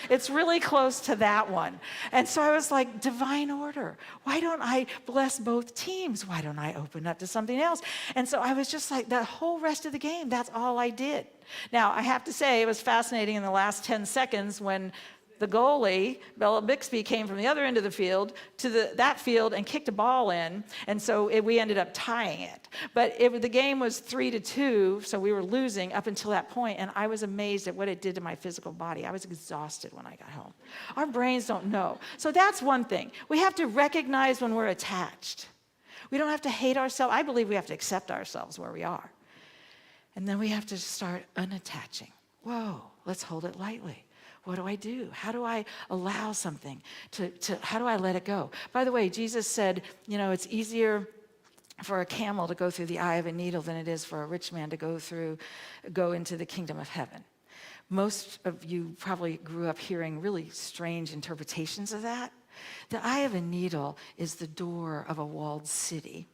It's really close to that one. And so I was like, divine order. Why don't I bless both teams? Why don't I open up to something else? And so I was just like, that whole rest of the game, that's all I did. Now, I have to say, it was fascinating in the last 10 seconds when the goalie, Bella Bixby, came from the other end of the field to that field and kicked a ball in, and so we ended up tying it. But the game was 3-2, so we were losing up until that point, and I was amazed at what it did to my physical body. I was exhausted when I got home. Our brains don't know. So that's one thing. We have to recognize when we're attached. We don't have to hate ourselves. I believe we have to accept ourselves where we are. And then we have to start unattaching. Whoa, let's hold it lightly. What do I do? How do I allow something how do I let it go? By the way, Jesus said, it's easier for a camel to go through the eye of a needle than it is for a rich man to go into the kingdom of heaven. Most of you probably grew up hearing really strange interpretations of that. The eye of a needle is the door of a walled city.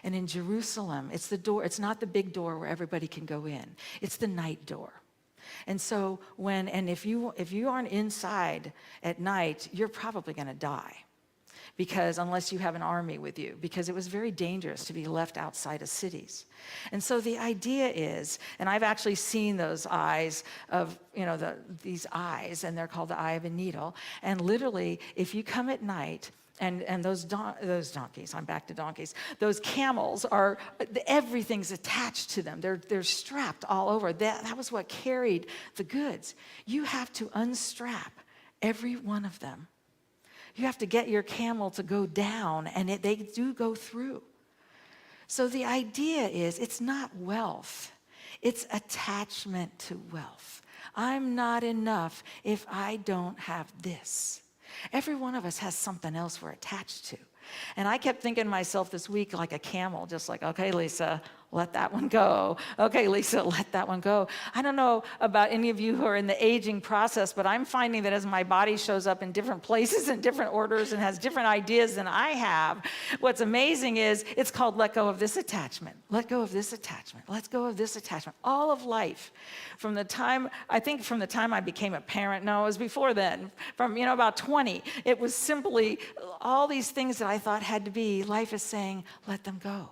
And in Jerusalem, it's the door, it's not the big door where everybody can go in. It's the night door. And so if you aren't inside at night, you're probably going to die, because unless you have an army with you, because it was very dangerous to be left outside of cities. And so the idea is, and I've actually seen those eyes of, these eyes, and they're called the eye of a needle. And literally, if you come at night, and those donkeys, I'm back to donkeys, those camels everything's attached to them. They're strapped all over. That was what carried the goods. You have to unstrap every one of them. You have to get your camel to go down, and they do go through. So the idea is, it's not wealth. It's attachment to wealth. I'm not enough if I don't have this. Every one of us has something else we're attached to. And I kept thinking to myself this week like a camel, just like, okay, Lisa, let that one go. Okay, Lisa, let that one go. I don't know about any of you who are in the aging process, but I'm finding that as my body shows up in different places and different orders and has different ideas than I have, what's amazing is it's called let go of this attachment. Let go of this attachment. Let go of this attachment. All of life, from the time I became a parent, no, it was before then, from about 20, it was simply all these things that I thought had to be. Life is saying, let them go.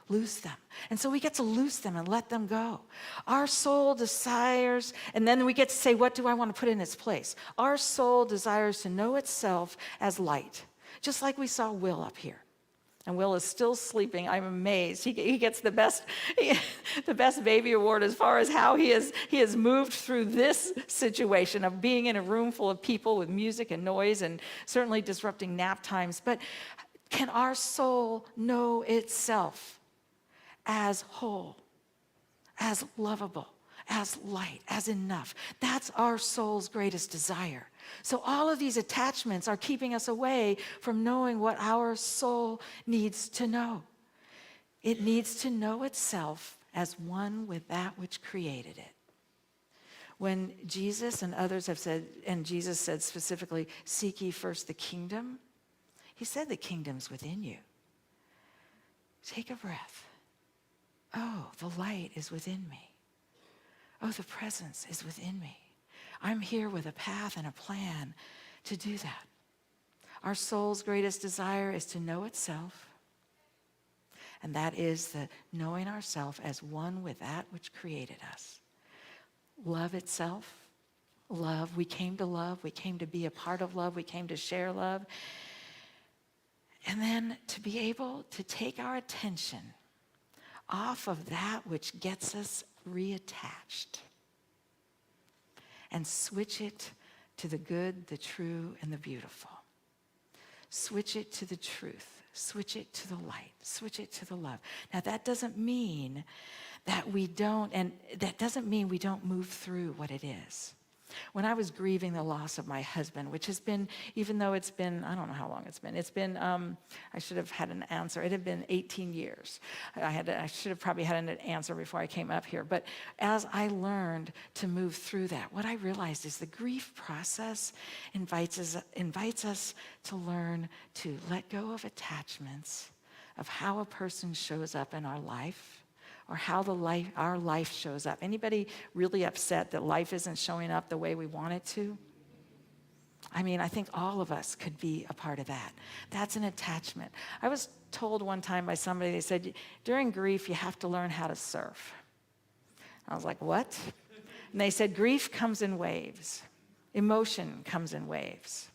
Loose them. And so we get to loose them and let them go. Our soul desires, and then we get to say, what do I want to put in its place? Our soul desires to know itself as light, just like we saw Will up here. And Will is still sleeping. I'm amazed. He gets the best baby award as far as how he has moved through this situation of being in a room full of people with music and noise and certainly disrupting nap times. But can our soul know itself as whole, as lovable, as light, as enough? That's our soul's greatest desire. So all of these attachments are keeping us away from knowing what our soul needs to know. It needs to know itself as one with that which created it. When Jesus and others have said, and Jesus said specifically, seek ye first the kingdom, he said the kingdom's within you. Take a breath. Oh, the light is within me. Oh, the presence is within me. I'm here with a path and a plan to do that. Our soul's greatest desire is to know itself, and that is the knowing ourselves as one with that which created us. Love itself. Love. We came to love. We came to be a part of love. We came to share love. And then to be able to take our attention off of that which gets us reattached. and switch it to the good, the true, and the beautiful. Switch it to the truth. Switch it to the light. Switch it to the love. Now, that doesn't mean that we don't, and that doesn't mean we don't move through what it is. When I was grieving the loss of my husband, which has been, even though it's been, I don't know how long it's been, I should have had an answer. It had been 18 years. I should have probably had an answer before I came up here. But as I learned to move through that, what I realized is the grief process invites us to learn to let go of attachments of how a person shows up in our life, or how our life shows up. Anybody really upset that life isn't showing up the way we want it to? I mean, I think all of us could be a part of that. That's an attachment. I was told one time by somebody, they said, during grief, you have to learn how to surf. I was like, what? And they said, grief comes in waves. Emotion comes in waves.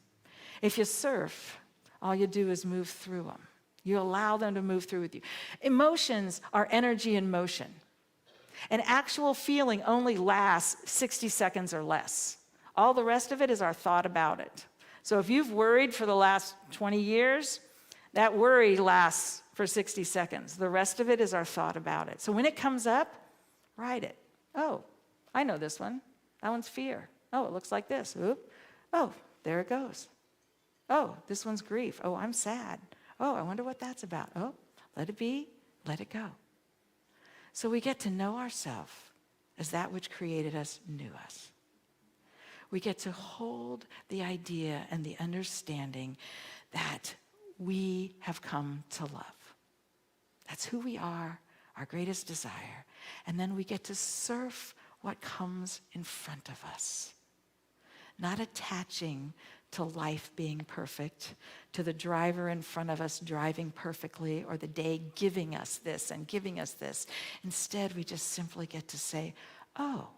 If you surf, all you do is move through them. You allow them to move through with you. Emotions are energy in motion. An actual feeling only lasts 60 seconds or less. All the rest of it is our thought about it. So if you've worried for the last 20 years, that worry lasts for 60 seconds. The rest of it is our thought about it. So when it comes up, write it. Oh, I know this one. That one's fear. Oh, it looks like this. Oop. Oh, there it goes. Oh, this one's grief. Oh, I'm sad. Oh, I wonder what that's about. Oh, let it be, let it go. So we get to know ourselves as that which created us knew us. We get to hold the idea and the understanding that we have come to love. That's who we are, our greatest desire. And then we get to surf what comes in front of us, not attaching to life being perfect, to the driver in front of us driving perfectly, or the day giving us this and giving us this. Instead, we just simply get to say, oh,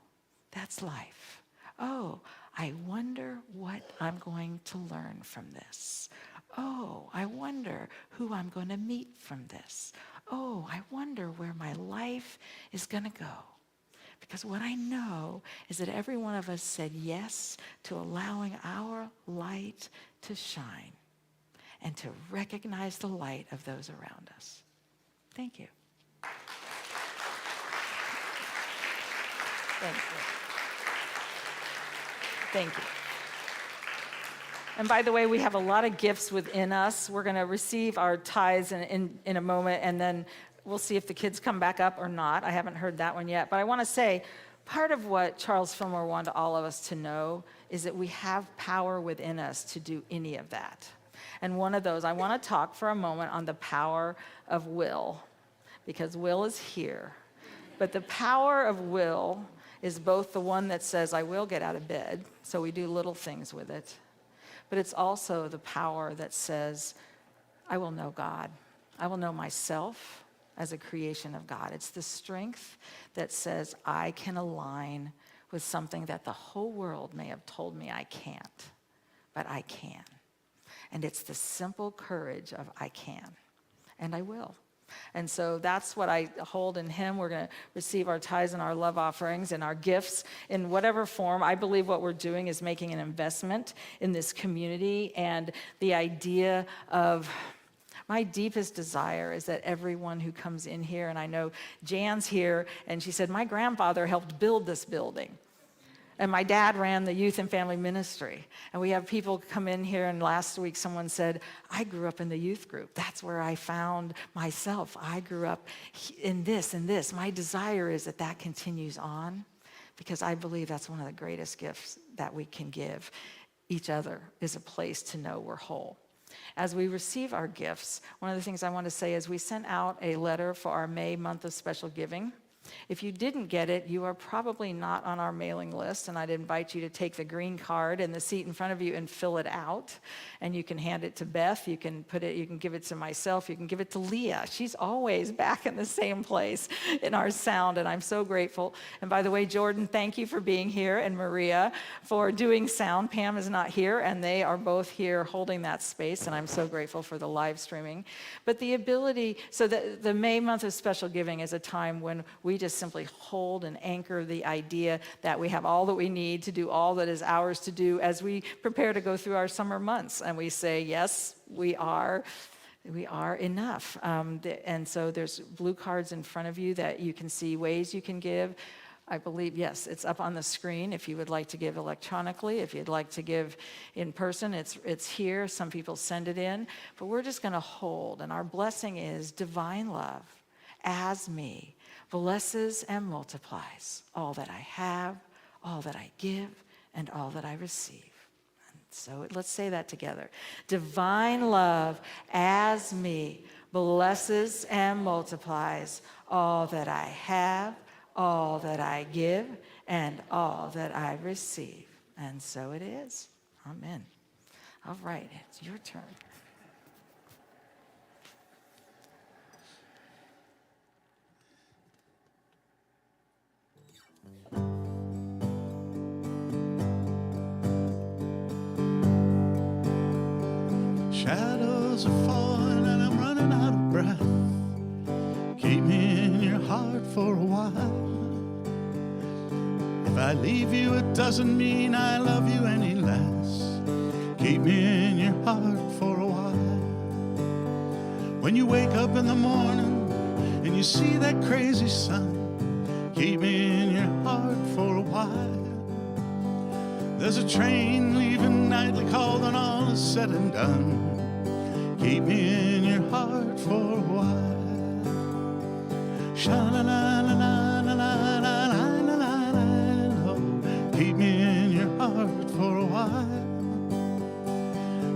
that's life. Oh, I wonder what I'm going to learn from this. Oh, I wonder who I'm going to meet from this. Oh, I wonder where my life is going to go. Because what I know is that every one of us said yes to allowing our light to shine and to recognize the light of those around us. Thank you. Thank you. Thank you. And by the way, we have a lot of gifts within us. We're going to receive our tithes in a moment, and then we'll see if the kids come back up or not. I haven't heard that one yet. But I want to say, part of what Charles Fillmore wanted all of us to know is that we have power within us to do any of that. And one of those, I want to talk for a moment on the power of will, because will is here. But the power of will is both the one that says, I will get out of bed, so we do little things with it. But it's also the power that says, I will know God. I will know myself as a creation of God. It's the strength that says I can align with something that the whole world may have told me I can't, but I can. And it's the simple courage of I can, and I will. And so that's what I hold in him. We're going to receive our tithes and our love offerings and our gifts in whatever form. I believe what we're doing is making an investment in this community, and the idea of my deepest desire is that everyone who comes in here, and I know Jan's here, and she said, my grandfather helped build this building. And my dad ran the youth and family ministry. And we have people come in here, and last week someone said, I grew up in the youth group. That's where I found myself. I grew up in this and this. My desire is that that continues on, because I believe that's one of the greatest gifts that we can give each other, is a place to know we're whole. As we receive our gifts, one of the things I want to say is we sent out a letter for our May month of special giving. If you didn't get it, you are probably not on our mailing list, and I'd invite you to take the green card in the seat in front of you and fill it out. And you can hand it to Beth, you can give it to myself, you can give it to Leah. She's always back in the same place in our sound, and I'm so grateful. And by the way, Jordan, thank you for being here, and Maria for doing sound. Pam is not here, and they are both here holding that space, and I'm so grateful for the live streaming. But the ability, so the May month of special giving is a time when we just simply hold and anchor the idea that we have all that we need to do all that is ours to do as we prepare to go through our summer months. And we say, yes, we are enough. And so there's blue cards in front of you that you can see ways you can give. I believe, yes, it's up on the screen if you would like to give electronically. If you'd like to give in person, it's here. Some people send it in. But we're just going to hold. And our blessing is divine love as me blesses and multiplies all that I have, all that I give, and all that I receive. And so let's say that together. Divine love as me blesses and multiplies all that I have, all that I give, and all that I receive. And so it is. Amen. All right, it's your turn. Shadows are falling and I'm running out of breath. Keep me in your heart for a while. If I leave you, it doesn't mean I love you any less. Keep me in your heart for a while. When you wake up in the morning and you see that crazy sun, keep me in your heart for a while. There's a train leaving nightly called when all is said and done. Keep me in your heart for a while. Sha-la-la-la-la-la-la-la-la-la-la. Keep me in your heart for a while.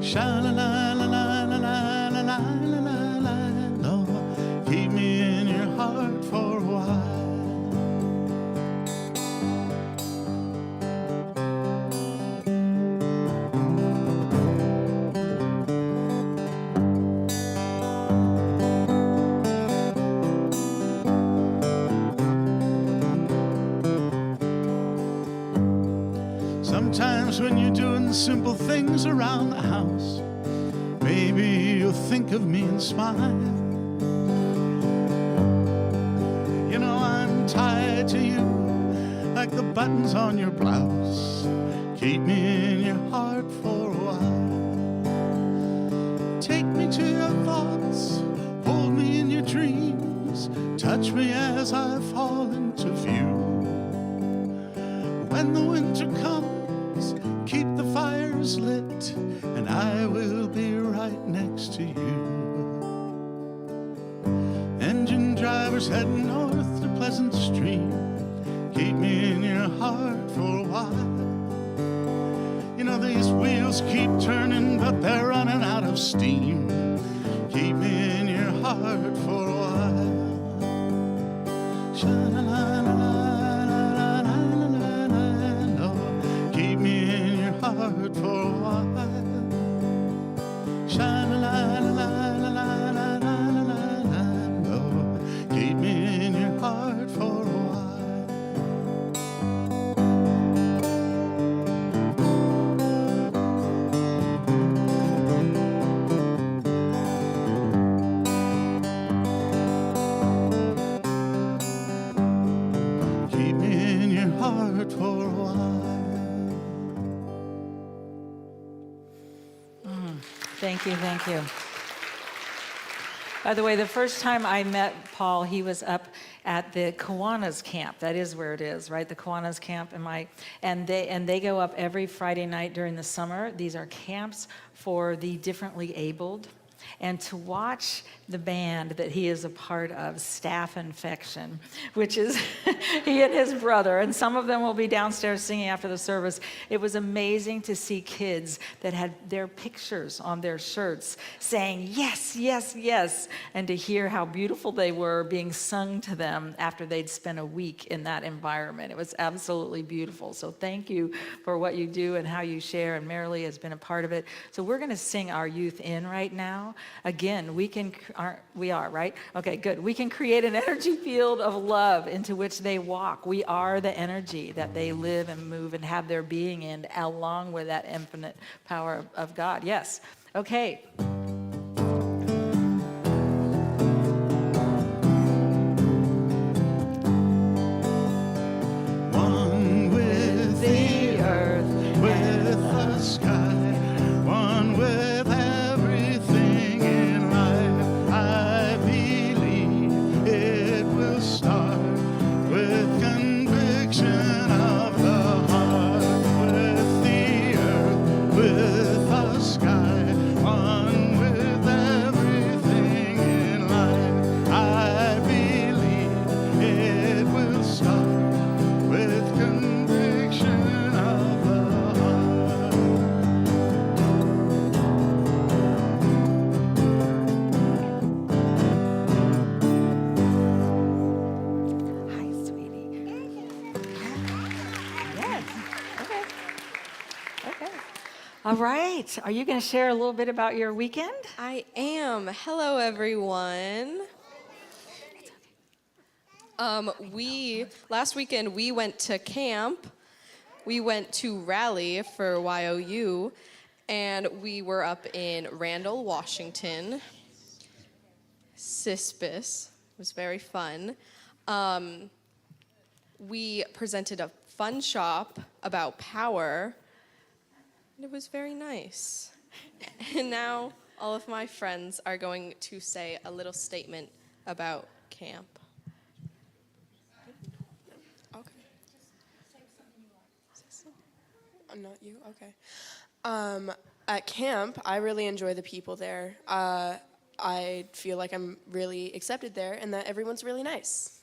Sha-la-la-la-la-la-la-la-la-la-la. Keep me in your heart for a while. Sometimes when you're doing the simple things around the house, maybe you'll think of me and smile. You know I'm tied to you like the buttons on your blouse. Keep me in your heart for a while. Take me to your thoughts, hold me in your dreams, touch me as I fall into view. When the winter comes, keep the fires lit, and I will be right next to you. Engine drivers heading north to Pleasant Stream, keep me in your heart for a while. You know these wheels keep turning, but they're running out of steam. Keep me in your heart for a while. Sha-la-la-la-la-la-la-la-la. Keep me in your heart for a while. Sha-la-la-la-la-la-la-la-la-la. Keep me in your heart for a while. Keep me in your heart for a while. Thank you, thank you. By the way, the first time I met Paul, he was up at the Kiwanis camp. That is where it is, right? The Kiwanis camp. And they go up every Friday night during the summer. These are camps for the differently abled. And to watch the band that he is a part of, Staff Infection, which is he and his brother, and some of them will be downstairs singing after the service. It was amazing to see kids that had their pictures on their shirts saying, yes, yes, yes, and to hear how beautiful they were being sung to them after they'd spent a week in that environment. It was absolutely beautiful. So thank you for what you do and how you share, and Marilee has been a part of it. So we're going to sing our youth in right now. Again, we are, right? Okay, good. We can create an energy field of love into which they walk. We are the energy that they live and move and have their being in, along with that infinite power of God. Yes. Okay. All right. Are you going to share a little bit about your weekend? I am. Hello, everyone. Last weekend we went to camp. We went to Raleigh for YOU, and we were up in Randall, Washington. CISPIS. It was very fun. We presented a fun shop about power, and it was very nice. And now all of my friends are going to say a little statement about camp. Okay. Not you? Okay. At camp, I really enjoy the people there. I feel like I'm really accepted there and that everyone's really nice.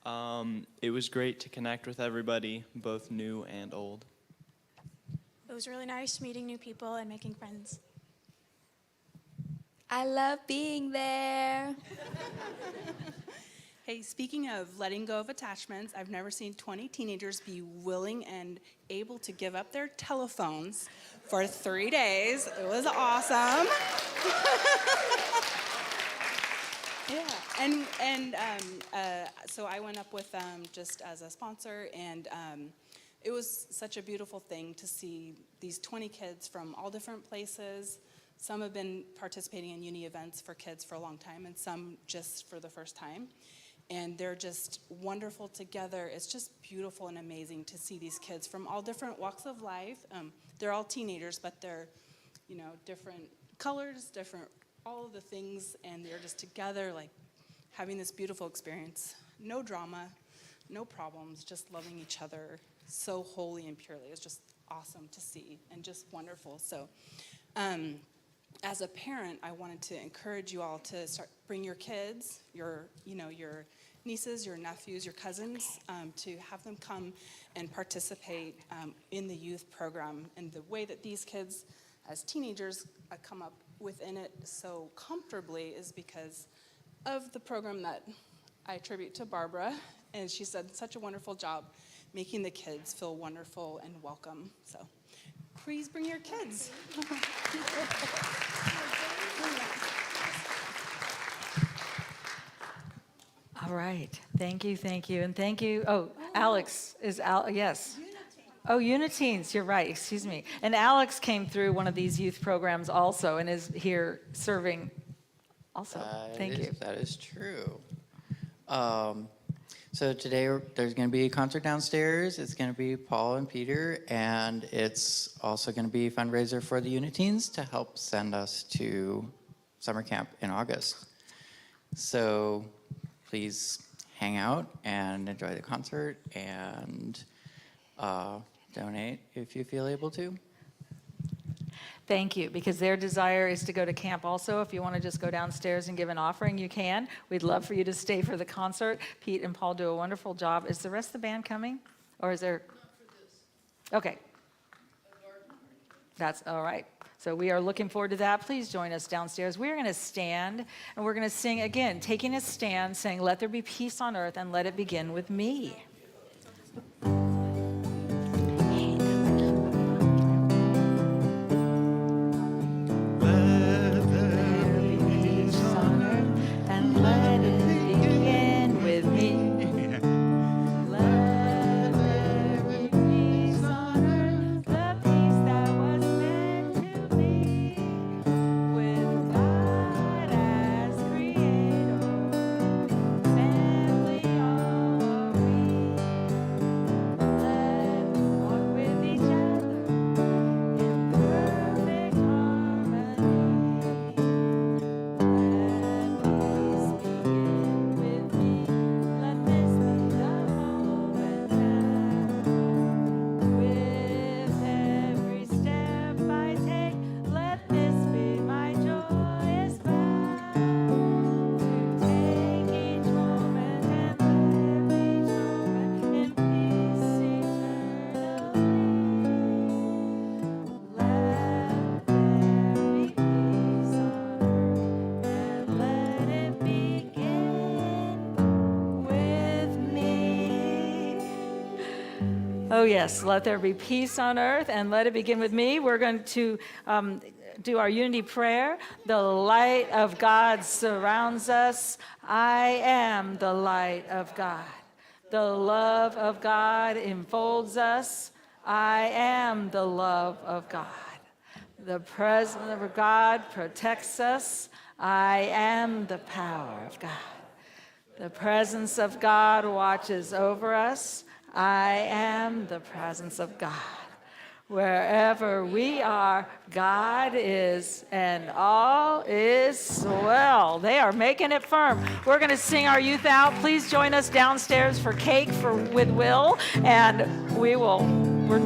It was great to connect with everybody, both new and old. It was really nice meeting new people and making friends. I love being there. Hey, speaking of letting go of attachments, I've never seen 20 teenagers be willing and able to give up their telephones for 3 days. It was awesome. Yeah, so I went up with them just as a sponsor, and it was such a beautiful thing to see these 20 kids from all different places. Some have been participating in uni events for kids for a long time, and some just for the first time. And they're just wonderful together. It's just beautiful and amazing to see these kids from all different walks of life. They're all teenagers, but they're, different colors, different, all of the things, and they're just together, like having this beautiful experience. No drama, no problems, just loving each other so wholly and purely. It was just awesome to see and just wonderful. So, as a parent, I wanted to encourage you all to bring your kids, your nieces, your nephews, your cousins, to have them come and participate in the youth program. And the way that these kids, as teenagers, come up within it so comfortably is because of the program that I attribute to Barbara. And she's done such a wonderful job making the kids feel wonderful and welcome. So please bring your kids. All right. Thank you. And thank you. Oh, Alex is out. Yes. Oh, Uniteens. You're right. Excuse me. And Alex came through one of these youth programs also and is here serving also. Thank you. That is true. So today there's going to be a concert downstairs. It's going to be Paul and Peter, and it's also going to be a fundraiser for the Uniteens to help send us to summer camp in August. So please hang out and enjoy the concert and donate if you feel able to. Thank you, because their desire is to go to camp also. If you want to just go downstairs and give an offering, you can. We'd love for you to stay for the concert. Pete and Paul do a wonderful job. Is the rest of the band coming? Or is there? Not for this. Okay. That's all right. So we are looking forward to that. Please join us downstairs. We're going to stand, and we're going to sing again, taking a stand, saying, "Let there be peace on earth, and let it begin with me." Oh, yes, let there be peace on earth, and let it begin with me. We're going to do our unity prayer. The light of God surrounds us. I am the light of God. The love of God enfolds us. I am the love of God. The presence of God protects us. I am the power of God. The presence of God watches over us. I am the presence of God. Wherever we are, God is, and all is well. They are making it firm. We're going to sing our youth out. Please join us downstairs for cake with Will, and we're